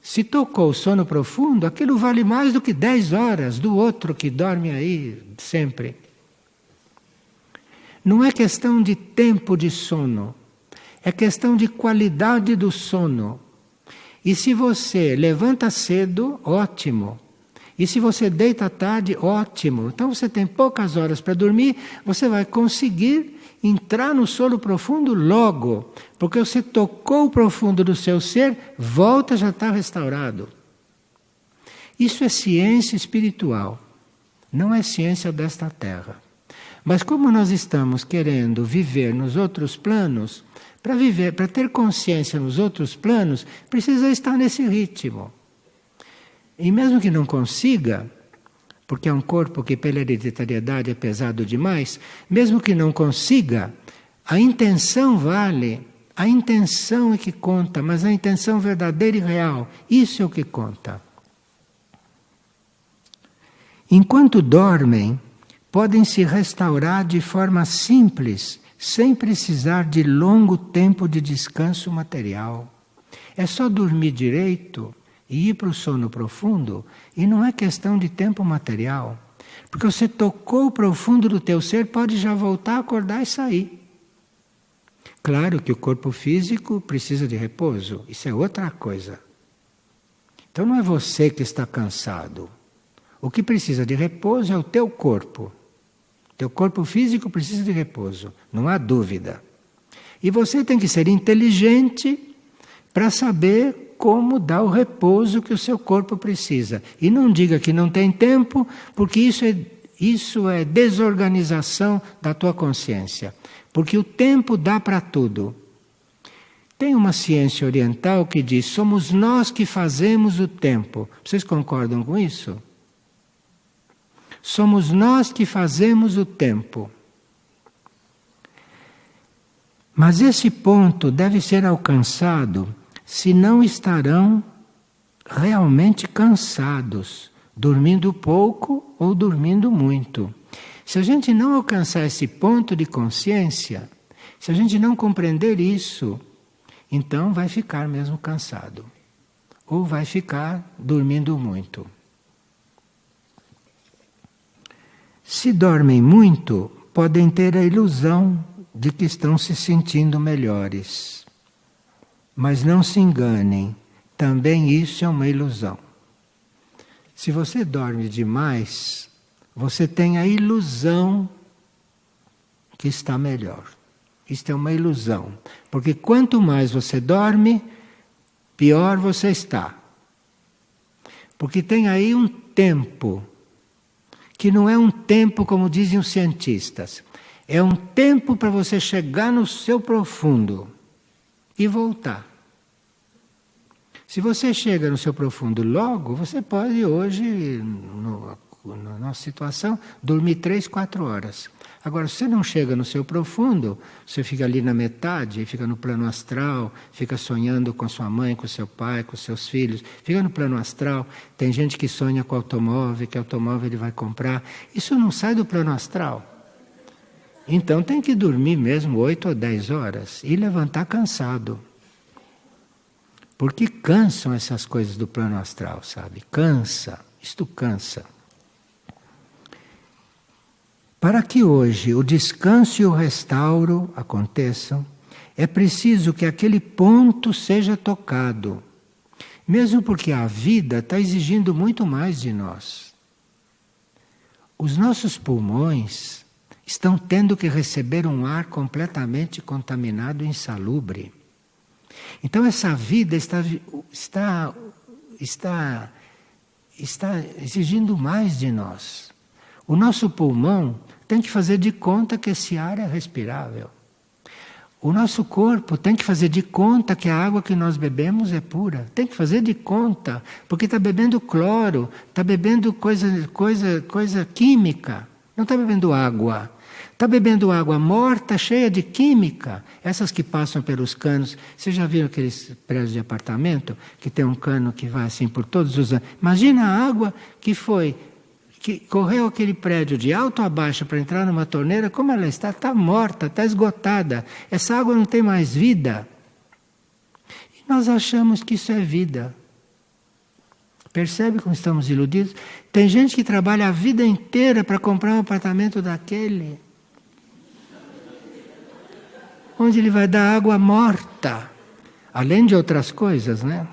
Se tocou o sono profundo, aquilo vale mais do que 10 horas do outro que dorme aí sempre. Não é questão de tempo de sono, é questão de qualidade do sono. E se você levanta cedo, ótimo. E se você deita tarde, ótimo. Então você tem poucas horas para dormir, você vai conseguir entrar no sono profundo logo. Porque você tocou o profundo do seu ser, volta, já está restaurado. Isso é ciência espiritual, não é ciência desta terra. Mas como nós estamos querendo viver nos outros planos, para ter consciência nos outros planos, precisa estar nesse ritmo. E mesmo que não consiga, porque é um corpo que pela hereditariedade é pesado demais, mesmo que não consiga, a intenção vale, a intenção é que conta, mas a intenção verdadeira e real, isso é o que conta. Enquanto dormem, podem se restaurar de forma simples, sem precisar de longo tempo de descanso material. É só dormir direito e ir para o sono profundo, e não é questão de tempo material. Porque você tocou o profundo do teu ser, pode já voltar a acordar e sair. Claro que o corpo físico precisa de repouso, isso é outra coisa. Então não é você que está cansado. O que precisa de repouso é o teu corpo. Teu corpo físico precisa de repouso, não há dúvida. E você tem que ser inteligente para saber como dar o repouso que o seu corpo precisa. E não diga que não tem tempo, porque isso é desorganização da tua consciência. Porque o tempo dá para tudo. Tem uma ciência oriental que diz, somos nós que fazemos o tempo. Vocês concordam com isso? Somos nós que fazemos o tempo. Mas esse ponto deve ser alcançado se não estarão realmente cansados, dormindo pouco ou dormindo muito. Se a gente não alcançar esse ponto de consciência, se a gente não compreender isso, então vai ficar mesmo cansado. Ou vai ficar dormindo muito. Se dormem muito, podem ter a ilusão de que estão se sentindo melhores. Mas não se enganem, também isso é uma ilusão. Se você dorme demais, você tem a ilusão que está melhor. Isto é uma ilusão, porque quanto mais você dorme, pior você está. Porque tem aí um tempo que não é um tempo como dizem os cientistas. É um tempo para você chegar no seu profundo e voltar. Se você chega no seu profundo logo, você pode hoje, na nossa situação, dormir 3, 4 horas. Agora, se você não chega no seu profundo, você fica ali na metade, fica no plano astral, fica sonhando com sua mãe, com seu pai, com seus filhos, fica no plano astral. Tem gente que sonha com automóvel, que automóvel ele vai comprar. Isso não sai do plano astral. Então tem que dormir mesmo 8 ou 10 horas e levantar cansado. Porque cansam essas coisas do plano astral, sabe? Cansa, isto cansa. Para que hoje o descanso e o restauro aconteçam, é preciso que aquele ponto seja tocado. Mesmo porque a vida está exigindo muito mais de nós. Os nossos pulmões estão tendo que receber um ar completamente contaminado e insalubre. Então essa vida está exigindo mais de nós. O nosso pulmão tem que fazer de conta que esse ar é respirável. O nosso corpo tem que fazer de conta que a água que nós bebemos é pura. Tem que fazer de conta, porque está bebendo cloro, está bebendo coisa química. Não está bebendo água. Está bebendo água morta, cheia de química. Essas que passam pelos canos. Vocês já viram aqueles prédios de apartamento que tem um cano que vai assim por todos os anos? Imagina a água que correu aquele prédio de alto a baixo para entrar numa torneira, como ela está? Está morta, está esgotada. Essa água não tem mais vida. E nós achamos que isso é vida. Percebe como estamos iludidos? Tem gente que trabalha a vida inteira para comprar um apartamento daquele, onde ele vai dar água morta, além de outras coisas, né?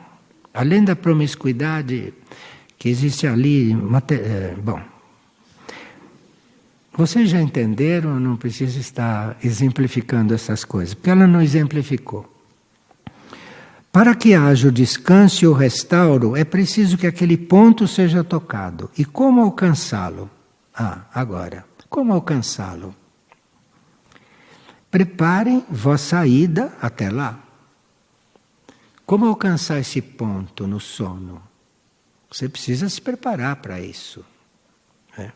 Além da promiscuidade que existe ali. Bom, vocês já entenderam, eu não preciso estar exemplificando essas coisas, porque ela não exemplificou. Para que haja o descanso e o restauro, é preciso que aquele ponto seja tocado. E como alcançá-lo? Agora, como alcançá-lo? Preparem vossa ida até lá. Como alcançar esse ponto no sono? Você precisa se preparar para isso. Né?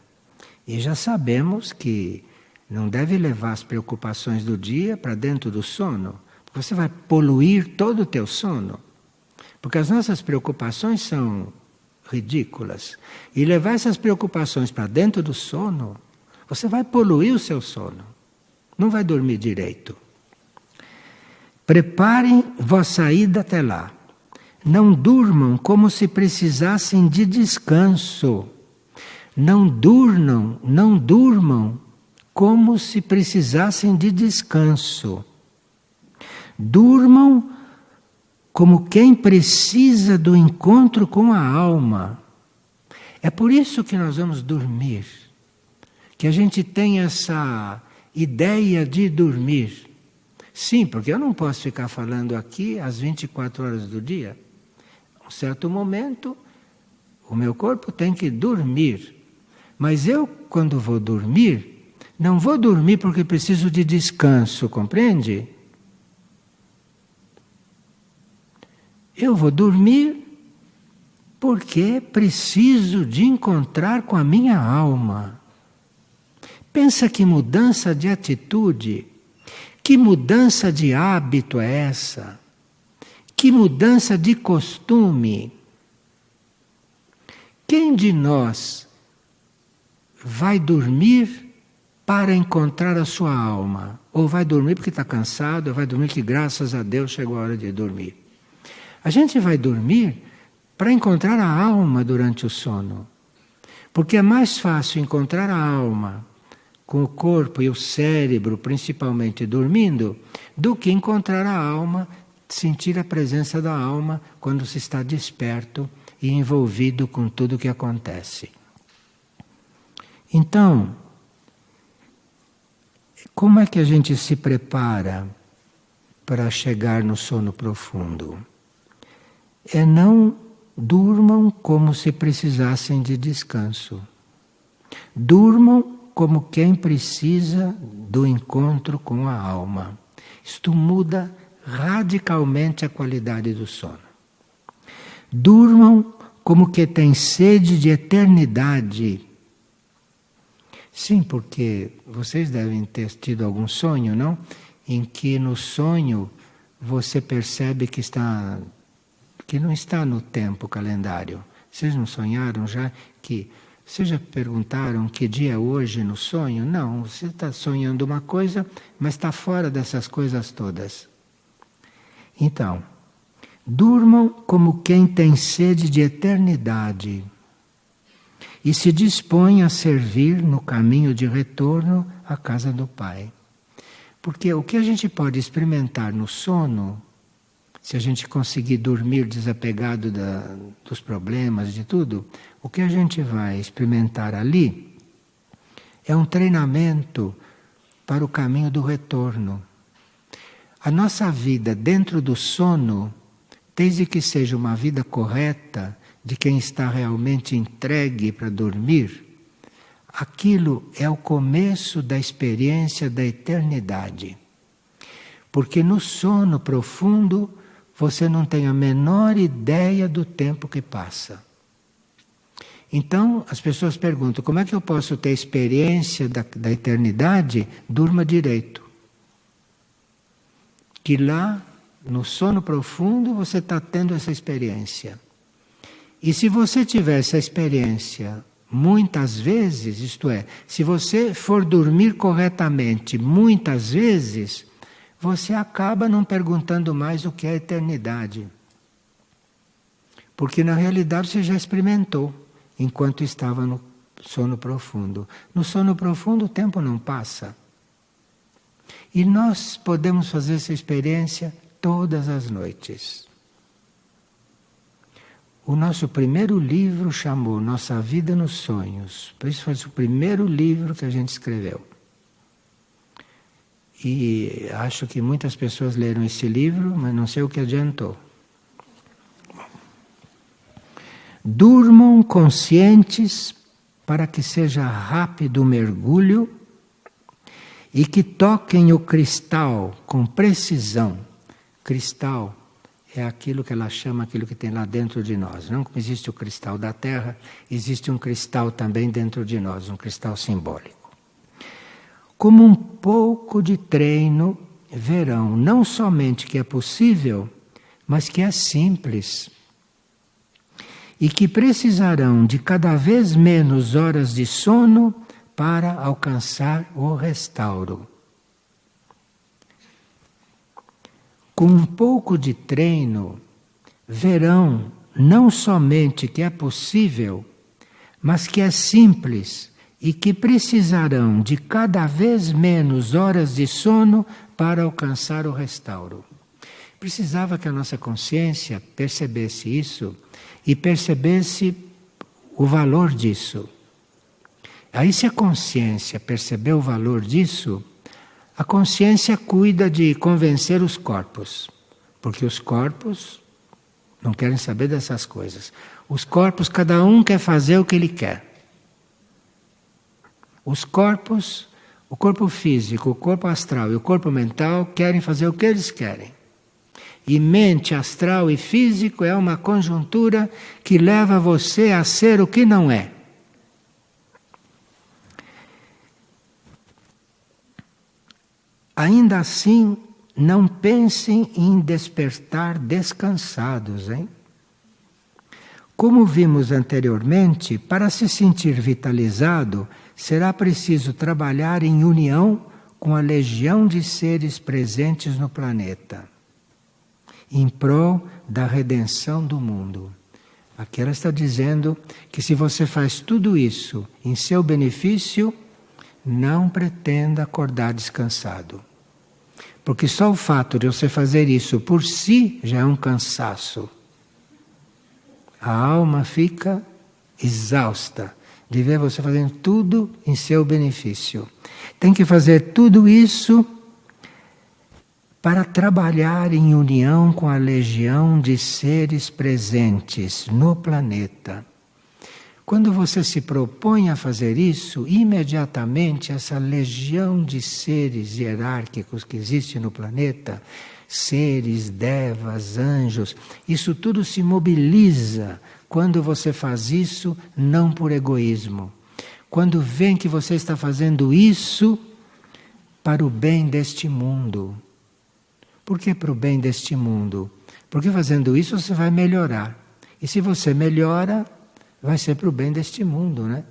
E já sabemos que não deve levar as preocupações do dia para dentro do sono. Você vai poluir todo o teu sono. Porque as nossas preocupações são ridículas. E levar essas preocupações para dentro do sono, você vai poluir o seu sono. Não vai dormir direito. Preparem vossa ida até lá. Não durmam como se precisassem de descanso. Não durmam como se precisassem de descanso. Durmam como quem precisa do encontro com a alma. É por isso que nós vamos dormir. Que a gente tem essa ideia de dormir. Sim, porque eu não posso ficar falando aqui às 24 horas do dia. Um certo momento, o meu corpo tem que dormir. Mas eu, quando vou dormir, não vou dormir porque preciso de descanso, compreende? Eu vou dormir porque preciso de encontrar com a minha alma. Pensa que mudança de atitude, que mudança de hábito é essa? Que mudança de costume? Quem de nós vai dormir para encontrar a sua alma? Ou vai dormir porque está cansado, ou vai dormir que graças a Deus chegou a hora de dormir? A gente vai dormir para encontrar a alma durante o sono. Porque é mais fácil encontrar a alma com o corpo e o cérebro, principalmente dormindo, do que encontrar a alma, sentir a presença da alma quando se está desperto e envolvido com tudo o que acontece. Então, como é que a gente se prepara para chegar no sono profundo? Não durmam como se precisassem de descanso. Durmam como quem precisa do encontro com a alma. Isto muda radicalmente a qualidade do sono. Durmam como que têm sede de eternidade. Sim, porque vocês devem ter tido algum sonho, não? Em que no sonho você percebe que não está no tempo calendário. Vocês não sonharam já que... Vocês já perguntaram que dia é hoje no sonho? Não, você está sonhando uma coisa, mas está fora dessas coisas todas. Então, durmam como quem tem sede de eternidade e se dispõe a servir no caminho de retorno à casa do Pai. Porque o que a gente pode experimentar no sono, se a gente conseguir dormir desapegado dos problemas, de tudo, o que a gente vai experimentar ali é um treinamento para o caminho do retorno. A nossa vida dentro do sono, desde que seja uma vida correta, de quem está realmente entregue para dormir, aquilo é o começo da experiência da eternidade. Porque no sono profundo você não tem a menor ideia do tempo que passa. Então as pessoas perguntam, como é que eu posso ter experiência da eternidade? Durma direito. Que lá, no sono profundo, você está tendo essa experiência. E se você tiver essa experiência muitas vezes, isto é, se você for dormir corretamente muitas vezes, você acaba não perguntando mais o que é eternidade. Porque na realidade você já experimentou enquanto estava no sono profundo. No sono profundo o tempo não passa. E nós podemos fazer essa experiência todas as noites. O nosso primeiro livro chamou Nossa Vida nos Sonhos. Por isso foi o primeiro livro que a gente escreveu. E acho que muitas pessoas leram esse livro, mas não sei o que adiantou. Durmam conscientes para que seja rápido o mergulho e que toquem o cristal com precisão. Cristal é aquilo que ela chama, aquilo que tem lá dentro de nós. Não como existe o cristal da Terra, existe um cristal também dentro de nós, um cristal simbólico. Como um pouco de treino, verão não somente que é possível, mas que é simples. E que precisarão de cada vez menos horas de sono para alcançar o restauro. Com um pouco de treino, verão não somente que é possível, mas que é simples e que precisarão de cada vez menos horas de sono para alcançar o restauro. Precisava que a nossa consciência percebesse isso e percebesse o valor disso. Aí, se a consciência perceber o valor disso, a consciência cuida de convencer os corpos, porque os corpos não querem saber dessas coisas. Os corpos, cada um quer fazer o que ele quer. Os corpos, o corpo físico, o corpo astral e o corpo mental querem fazer o que eles querem. E mente, astral e físico é uma conjuntura que leva você a ser o que não é. Ainda assim, não pensem em despertar descansados, hein? Como vimos anteriormente, para se sentir vitalizado, será preciso trabalhar em união com a legião de seres presentes no planeta, em prol da redenção do mundo. Aqui ela está dizendo que se você faz tudo isso em seu benefício, não pretenda acordar descansado. Porque só o fato de você fazer isso por si já é um cansaço. A alma fica exausta de ver você fazendo tudo em seu benefício. Tem que fazer tudo isso para trabalhar em união com a legião de seres presentes no planeta. Quando você se propõe a fazer isso, imediatamente essa legião de seres hierárquicos que existe no planeta, seres, devas, anjos, isso tudo se mobiliza quando você faz isso, não por egoísmo. Quando vem que você está fazendo isso para o bem deste mundo. Por que para o bem deste mundo? Porque fazendo isso você vai melhorar. E se você melhora, vai ser para o bem deste mundo, né?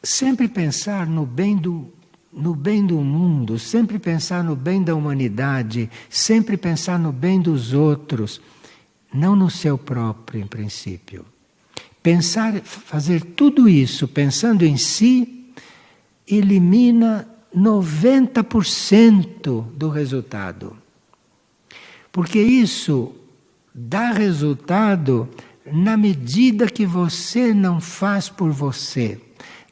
Sempre pensar no bem do mundo, sempre pensar no bem da humanidade, sempre pensar no bem dos outros, não no seu próprio, em princípio. Fazer tudo isso pensando em si, elimina 90% do resultado. Porque isso dá resultado na medida que você não faz por você,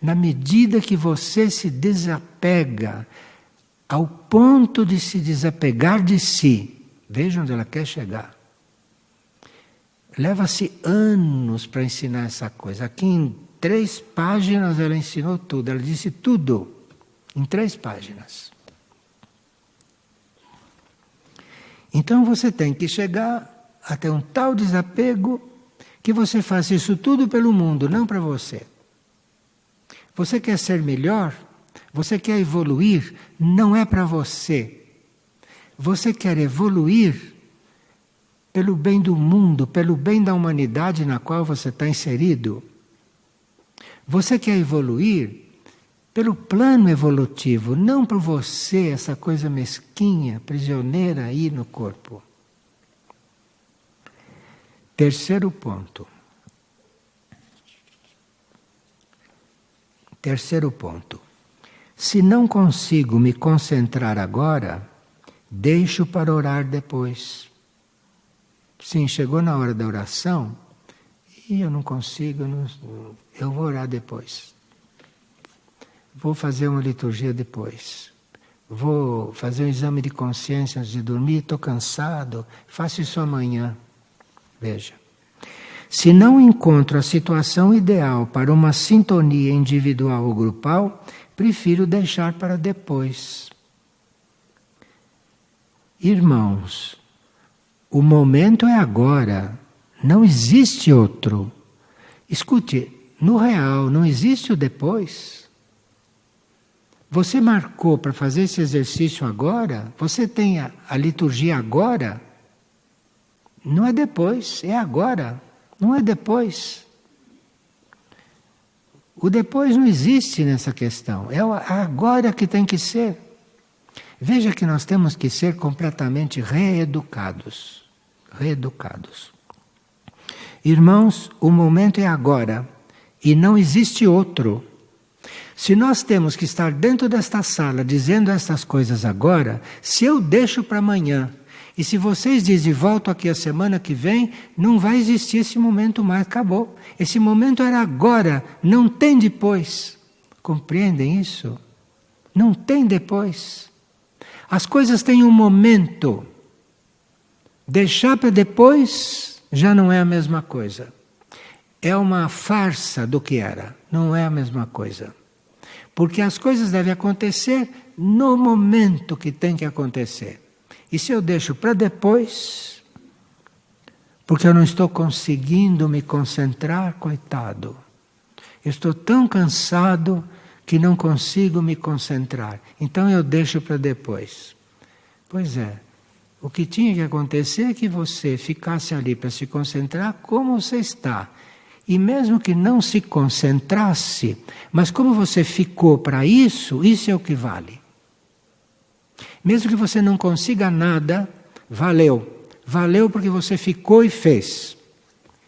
na medida que você se desapega ao ponto de se desapegar de si. Veja onde ela quer chegar. Leva-se anos para ensinar essa coisa. Aqui em 3 páginas ela ensinou tudo, ela disse tudo em 3 páginas. Então você tem que chegar até um tal desapego que você faça isso tudo pelo mundo, não para você. Você quer ser melhor? Você quer evoluir? Não é para você. Você quer evoluir pelo bem do mundo, pelo bem da humanidade na qual você está inserido. Você quer evoluir pelo plano evolutivo, não por você, essa coisa mesquinha, prisioneira aí no corpo. Terceiro ponto. Terceiro ponto. Se não consigo me concentrar agora, deixo para orar depois. Sim, chegou na hora da oração e eu não consigo, eu vou orar depois. Vou fazer uma liturgia depois. Vou fazer um exame de consciência antes de dormir, estou cansado, faço isso amanhã. Veja. Se não encontro a situação ideal para uma sintonia individual ou grupal, prefiro deixar para depois. Irmãos, o momento é agora, não existe outro. Escute, no real não existe o depois. Você marcou para fazer esse exercício agora, você tem a liturgia agora, não é depois, é agora, não é depois. O depois não existe nessa questão, é agora que tem que ser. Veja que nós temos que ser completamente reeducados. Reeducados. Irmãos, o momento é agora e não existe outro. Se nós temos que estar dentro desta sala dizendo essas coisas agora, se eu deixo para amanhã, e se vocês dizem volto aqui a semana que vem, não vai existir esse momento mais, acabou. Esse momento era agora, não tem depois. Compreendem isso? Não tem depois. As coisas têm um momento. Deixar para depois já não é a mesma coisa. É uma farsa do que era, não é a mesma coisa. Porque as coisas devem acontecer no momento que tem que acontecer. E se eu deixo para depois, porque eu não estou conseguindo me concentrar, coitado. Eu estou tão cansado que não consigo me concentrar. Então eu deixo para depois. Pois é, o que tinha que acontecer é que você ficasse ali para se concentrar como você está. E mesmo que não se concentrasse, mas como você ficou para isso, isso é o que vale. Mesmo que você não consiga nada, valeu. Valeu porque você ficou e fez.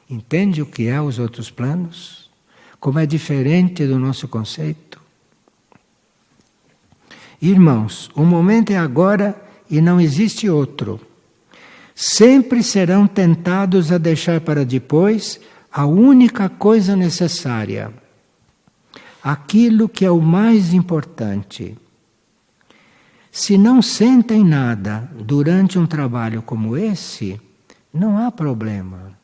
Entende o que é os outros planos? Como é diferente do nosso conceito? Irmãos, o momento é agora e não existe outro. Sempre serão tentados a deixar para depois a única coisa necessária, aquilo que é o mais importante. Se não sentem nada durante um trabalho como esse, não há problema.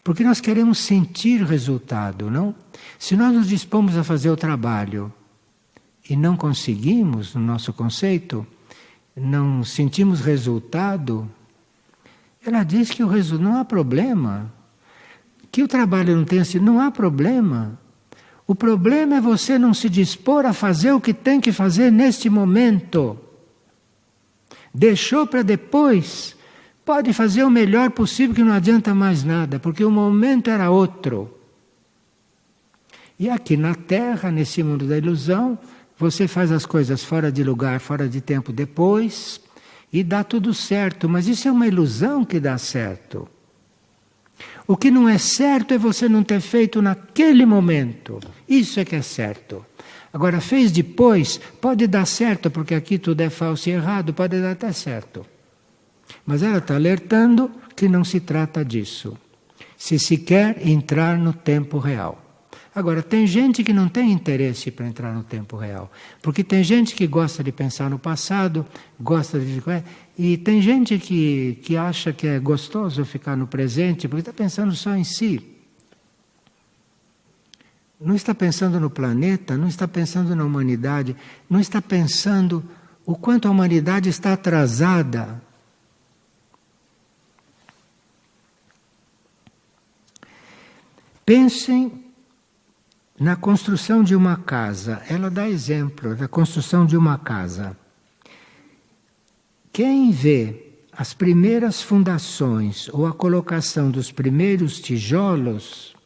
Porque nós queremos sentir resultado, não? Se nós nos dispomos a fazer o trabalho e não conseguimos, no nosso conceito, não sentimos resultado, ela diz que o resultado não há problema. Que o trabalho não tenha sido, não há problema. O problema é você não se dispor a fazer o que tem que fazer neste momento. Deixou para depois, pode fazer o melhor possível que não adianta mais nada, porque o momento era outro. E aqui na Terra, nesse mundo da ilusão, você faz as coisas fora de lugar, fora de tempo depois, e dá tudo certo, mas isso é uma ilusão que dá certo. O que não é certo é você não ter feito naquele momento. Isso é que é certo. Agora, fez depois, pode dar certo, porque aqui tudo é falso e errado, pode dar até certo. Mas ela está alertando que não se trata disso. Se quer entrar no tempo real. Agora, tem gente que não tem interesse para entrar no tempo real. Porque tem gente que gosta de pensar no passado, gosta de... E tem gente que acha que é gostoso ficar no presente, porque está pensando só em si. Não está pensando no planeta, não está pensando na humanidade, não está pensando o quanto a humanidade está atrasada. Pensem na construção de uma casa. Ela dá exemplo da construção de uma casa. Quem vê as primeiras fundações ou a colocação dos primeiros tijolos,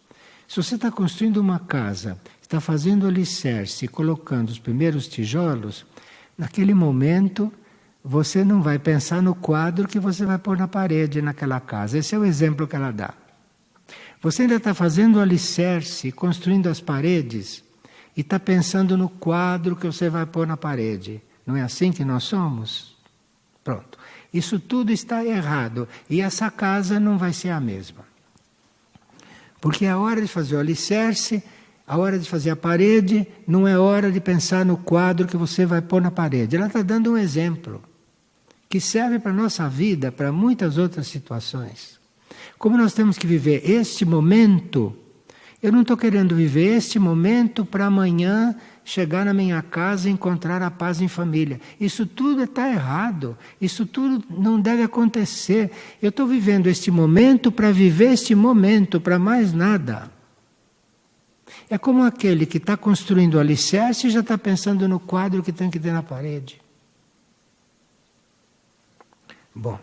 se você está construindo uma casa, está fazendo alicerce e colocando os primeiros tijolos, naquele momento você não vai pensar no quadro que você vai pôr na parede naquela casa. Esse é o exemplo que ela dá. Você ainda está fazendo o alicerce, construindo as paredes, e está pensando no quadro que você vai pôr na parede. Não é assim que nós somos? Pronto. Isso tudo está errado. E essa casa não vai ser a mesma. Porque a hora de fazer o alicerce, a hora de fazer a parede, não é hora de pensar no quadro que você vai pôr na parede. Ela está dando um exemplo que serve para a nossa vida, para muitas outras situações. Como nós temos que viver este momento, eu não estou querendo viver este momento para amanhã chegar na minha casa e encontrar a paz em família. Isso tudo está errado, isso tudo não deve acontecer. Eu estou vivendo este momento para viver este momento, para mais nada. É como aquele que está construindo o alicerce e já está pensando no quadro que tem que ter na parede. Bom.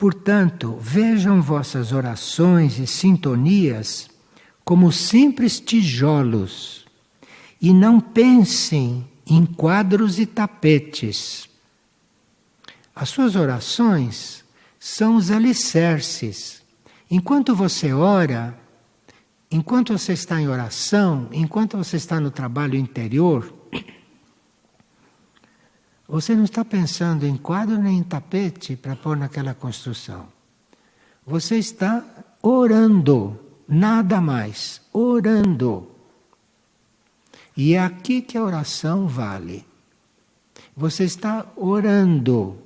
Portanto, vejam vossas orações e sintonias como simples tijolos e não pensem em quadros e tapetes. As suas orações são os alicerces. Enquanto você ora, enquanto você está em oração, enquanto você está no trabalho interior, você não está pensando em quadro nem em tapete para pôr naquela construção. Você está orando, nada mais, orando. E é aqui que a oração vale. Você está orando.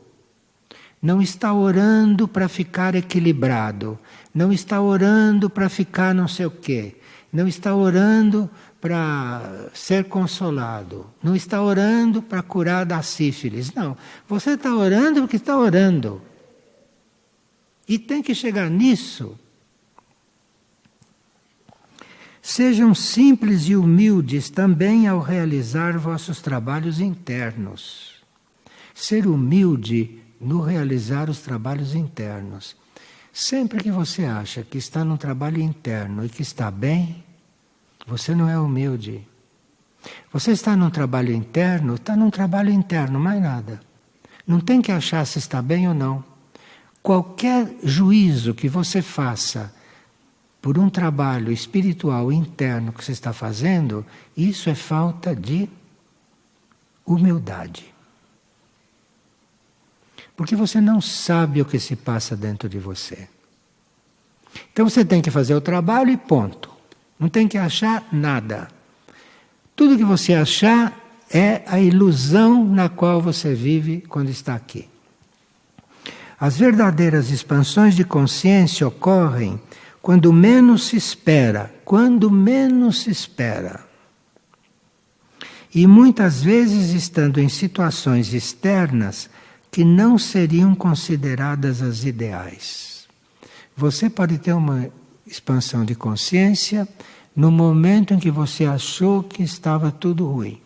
Não está orando para ficar equilibrado. Não está orando para ficar não sei o quê. Não está orando para ser consolado. Não está orando para curar da sífilis. Não. Você está orando porque está orando. E tem que chegar nisso. Sejam simples e humildes também ao realizar vossos trabalhos internos. Ser humilde no realizar os trabalhos internos. Sempre que você acha que está num trabalho interno e que está bem, você não é humilde. Você está num trabalho interno, está num trabalho interno, mais nada. Não tem que achar se está bem ou não. Qualquer juízo que você faça por um trabalho espiritual interno que você está fazendo, isso é falta de humildade. Porque você não sabe o que se passa dentro de você. Então você tem que fazer o trabalho e ponto. Não tem que achar nada. Tudo que você achar é a ilusão na qual você vive quando está aqui. As verdadeiras expansões de consciência ocorrem quando menos se espera. Quando menos se espera. E muitas vezes estando em situações externas que não seriam consideradas as ideais. Você pode ter uma expansão de consciência no momento em que você achou que estava tudo ruim.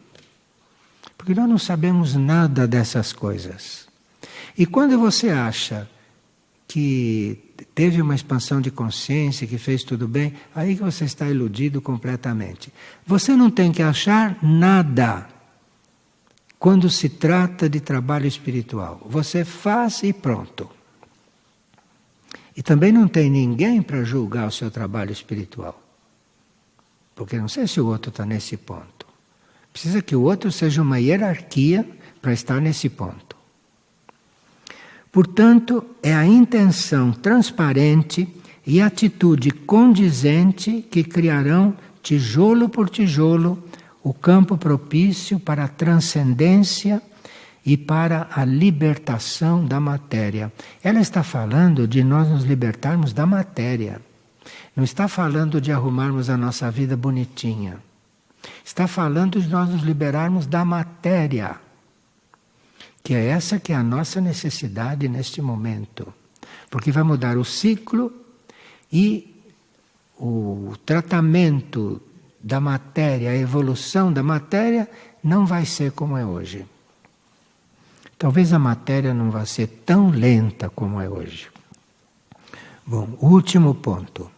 Porque nós não sabemos nada dessas coisas. E quando você acha que teve uma expansão de consciência, que fez tudo bem, aí que você está iludido completamente. Você não tem que achar nada quando se trata de trabalho espiritual. Você faz e pronto. E também não tem ninguém para julgar o seu trabalho espiritual. Porque não sei se o outro está nesse ponto. Precisa que o outro seja uma hierarquia para estar nesse ponto. Portanto, é a intenção transparente e a atitude condizente que criarão, tijolo por tijolo, o campo propício para a transcendência e para a libertação da matéria. Ela está falando de nós nos libertarmos da matéria. Não está falando de arrumarmos a nossa vida bonitinha. Está falando de nós nos liberarmos da matéria. Que é essa que é a nossa necessidade neste momento. Porque vai mudar o ciclo e o tratamento da matéria, a evolução da matéria, não vai ser como é hoje. Talvez a matéria não vá ser tão lenta como é hoje. Bom, último ponto.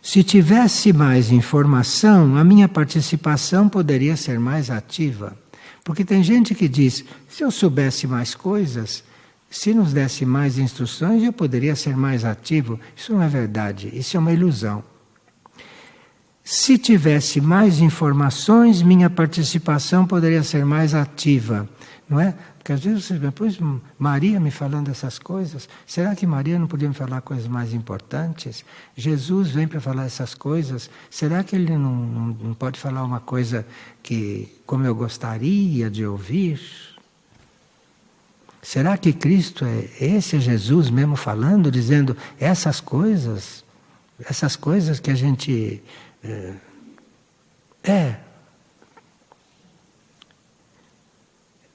Se tivesse mais informação, a minha participação poderia ser mais ativa. Porque tem gente que diz, se eu soubesse mais coisas, se nos desse mais instruções, eu poderia ser mais ativo. Isso não é verdade, isso é uma ilusão. Se tivesse mais informações, minha participação poderia ser mais ativa, não é? Porque às vezes você depois Maria me falando essas coisas, será que Maria não podia me falar coisas mais importantes? Jesus vem para falar essas coisas, será que ele não pode falar uma coisa que, como eu gostaria de ouvir? Será que Cristo esse é Jesus mesmo falando, dizendo essas coisas que a gente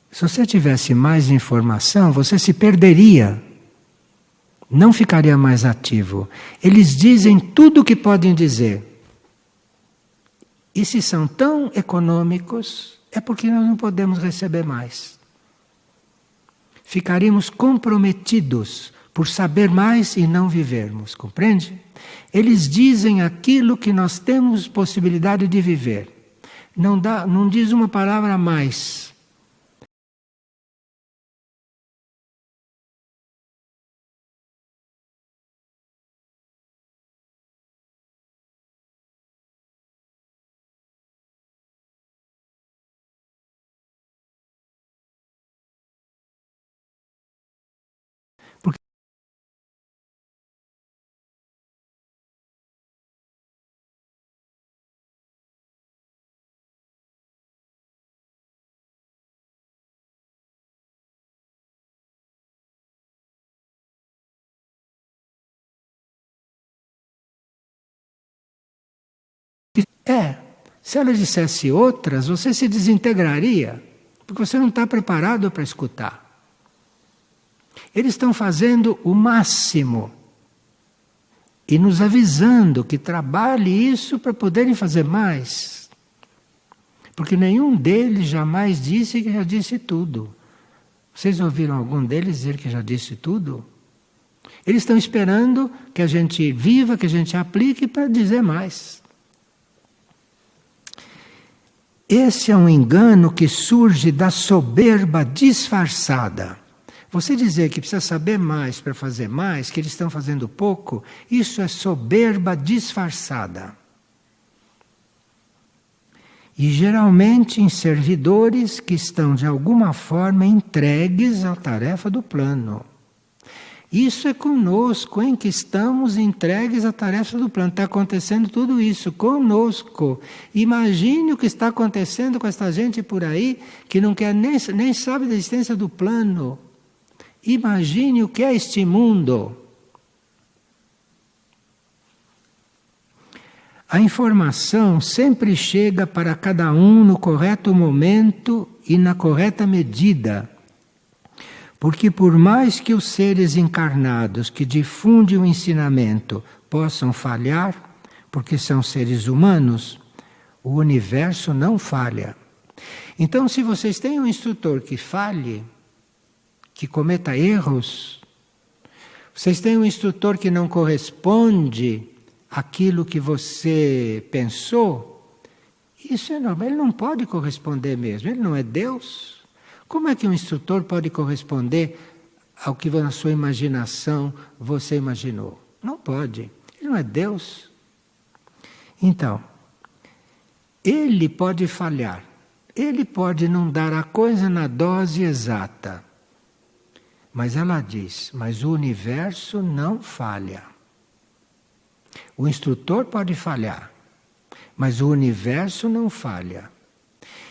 Se você tivesse mais informação, você se perderia. Não ficaria mais ativo. Eles dizem tudo o que podem dizer. E se são tão econômicos, é porque nós não podemos receber mais. Ficaríamos comprometidos por saber mais e não vivermos, compreende? Eles dizem aquilo que nós temos possibilidade de viver. Não diz uma palavra a mais. Se ela dissesse outras, você se desintegraria, porque você não está preparado para escutar. Eles estão fazendo o máximo e nos avisando que trabalhe isso para poderem fazer mais. Porque nenhum deles jamais disse que já disse tudo. Vocês ouviram algum deles dizer que já disse tudo? Eles estão esperando que a gente viva, que a gente aplique para dizer mais. Esse é um engano que surge da soberba disfarçada. Você dizer que precisa saber mais para fazer mais, que eles estão fazendo pouco, isso é soberba disfarçada. E geralmente em servidores que estão de alguma forma entregues à tarefa do plano. Isso é conosco, em que estamos entregues à tarefa do plano. Está acontecendo tudo isso conosco. Imagine o que está acontecendo com esta gente por aí, que não quer nem sabe da existência do plano. Imagine o que é este mundo. A informação sempre chega para cada um no correto momento e na correta medida. Porque por mais que os seres encarnados que difundem o ensinamento possam falhar, porque são seres humanos, o universo não falha. Então, se vocês têm um instrutor que falhe, que cometa erros, vocês têm um instrutor que não corresponde àquilo que você pensou, isso é normal, ele não pode corresponder mesmo, ele não é Deus. Como é que um instrutor pode corresponder ao que na sua imaginação você imaginou? Não pode. Ele não é Deus. Então, ele pode falhar. Ele pode não dar a coisa na dose exata. Mas ela diz, mas o universo não falha. O instrutor pode falhar, mas o universo não falha.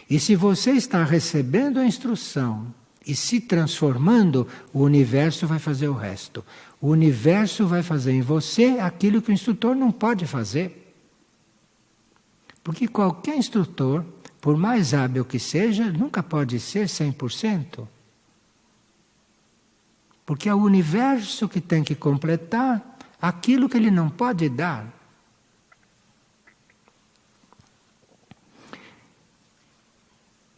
E se você está recebendo a instrução e se transformando, o universo vai fazer o resto. O universo vai fazer em você aquilo que o instrutor não pode fazer. Porque qualquer instrutor, por mais hábil que seja, nunca pode ser 100%. Porque é o universo que tem que completar aquilo que ele não pode dar.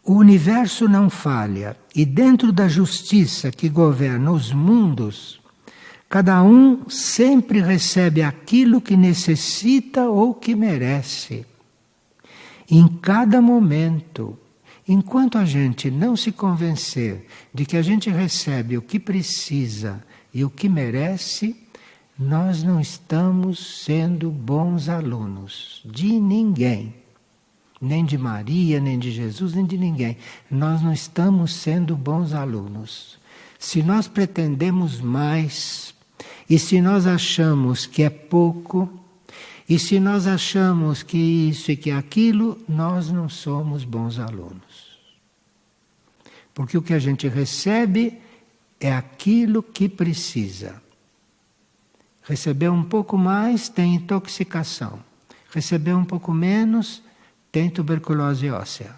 O universo não falha, e dentro da justiça que governa os mundos, cada um sempre recebe aquilo que necessita ou que merece. Em cada momento, enquanto a gente não se convencer de que a gente recebe o que precisa e o que merece, nós não estamos sendo bons alunos de ninguém. Nem de Maria, nem de Jesus, nem de ninguém. Nós não estamos sendo bons alunos. Se nós pretendemos mais, e se nós achamos que é pouco, e se nós achamos que isso e que aquilo, nós não somos bons alunos. Porque o que a gente recebe é aquilo que precisa. Receber um pouco mais tem intoxicação. Receber um pouco menos tem tuberculose óssea.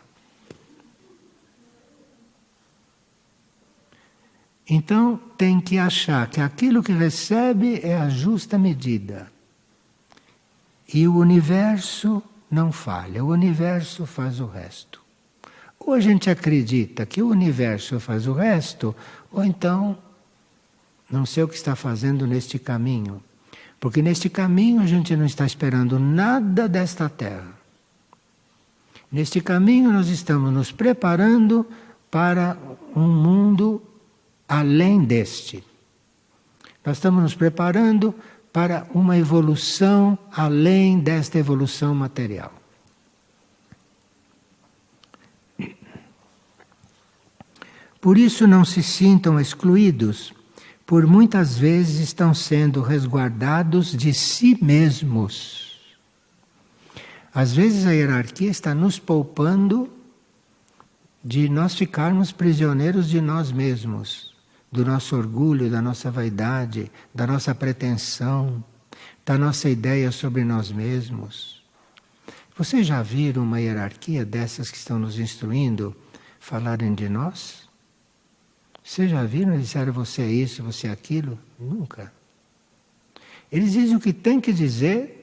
Então tem que achar que aquilo que recebe é a justa medida. E o universo não falha, o universo faz o resto. Ou a gente acredita que o universo faz o resto, ou então não sei o que está fazendo neste caminho. Porque neste caminho a gente não está esperando nada desta terra. Neste caminho nós estamos nos preparando para um mundo além deste. Nós estamos nos preparando para uma evolução além desta evolução material. Por isso não se sintam excluídos, por muitas vezes estão sendo resguardados de si mesmos. Às vezes a hierarquia está nos poupando de nós ficarmos prisioneiros de nós mesmos, do nosso orgulho, da nossa vaidade, da nossa pretensão, da nossa ideia sobre nós mesmos. Vocês já viram uma hierarquia dessas que estão nos instruindo falarem de nós? Vocês já viram? Eles disseram você é isso, você é aquilo? Nunca. Eles dizem o que tem que dizer,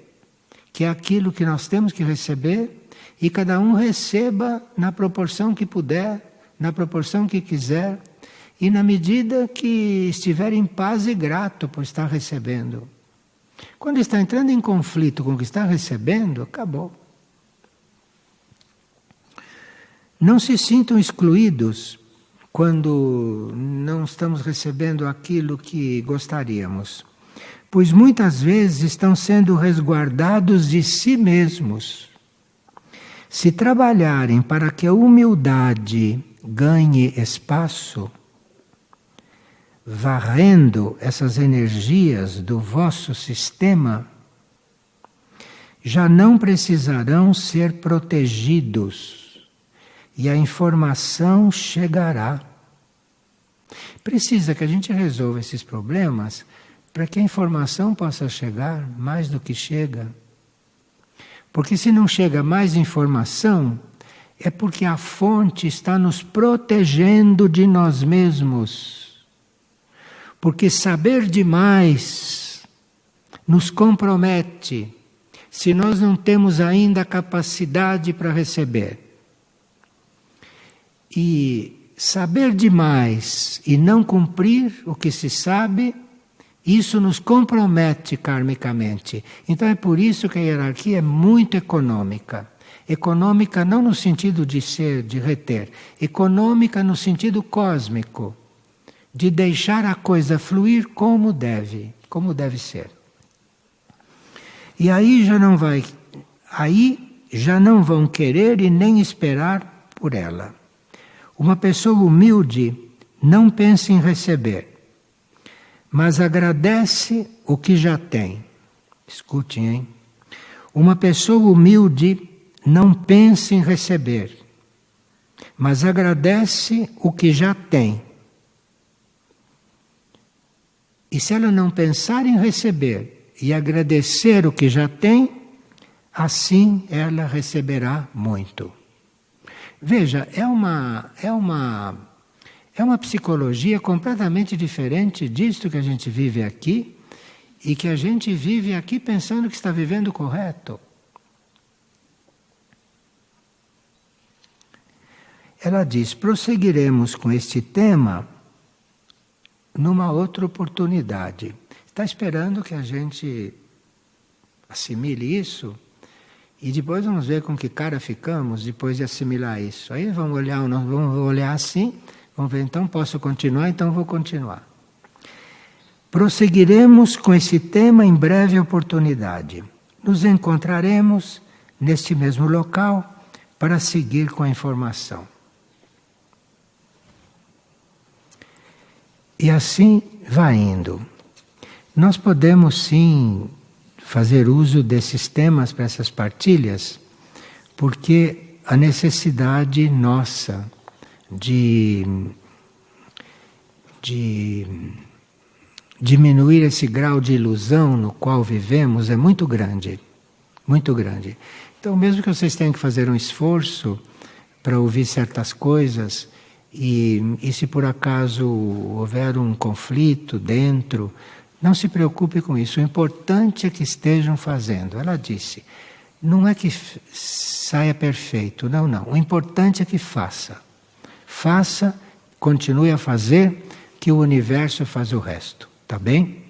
que é aquilo que nós temos que receber, e cada um receba na proporção que puder, na proporção que quiser, e na medida que estiver em paz e grato por estar recebendo. Quando está entrando em conflito com o que está recebendo, acabou. Não se sintam excluídos quando não estamos recebendo aquilo que gostaríamos, pois muitas vezes estão sendo resguardados de si mesmos. Se trabalharem para que a humildade ganhe espaço, varrendo essas energias do vosso sistema, já não precisarão ser protegidos e a informação chegará. Precisa que a gente resolva esses problemas para que a informação possa chegar mais do que chega. Porque se não chega mais informação, é porque a fonte está nos protegendo de nós mesmos. Porque saber demais nos compromete se nós não temos ainda a capacidade para receber. E saber demais e não cumprir o que se sabe, isso nos compromete karmicamente. Então é por isso que a hierarquia é muito econômica. Econômica não no sentido de ser, de reter. Econômica no sentido cósmico. De deixar a coisa fluir como deve ser. E aí já não vão querer e nem esperar por ela. Uma pessoa humilde não pensa em receber, mas agradece o que já tem. Escutem, hein? Uma pessoa humilde não pensa em receber, mas agradece o que já tem. E se ela não pensar em receber e agradecer o que já tem, assim ela receberá muito. Veja, é É uma psicologia completamente diferente disto que a gente vive aqui e que a gente vive aqui pensando que está vivendo correto. Ela diz: prosseguiremos com este tema numa outra oportunidade. Está esperando que a gente assimile isso e depois vamos ver com que cara ficamos depois de assimilar isso. Aí vamos olhar assim, vamos ver, então posso continuar, então vou continuar. Prosseguiremos com esse tema em breve oportunidade. Nos encontraremos neste mesmo local para seguir com a informação. E assim vai indo. Nós podemos sim fazer uso desses temas para essas partilhas, porque a necessidade nossa de diminuir esse grau de ilusão no qual vivemos é muito grande, muito grande. Então, mesmo que vocês tenham que fazer um esforço para ouvir certas coisas, e se por acaso houver um conflito dentro, não se preocupe com isso. O importante é que estejam fazendo. Ela disse, não é que saia perfeito, não. O importante é que faça. Faça, continue a fazer, que o universo faz o resto. Tá bem?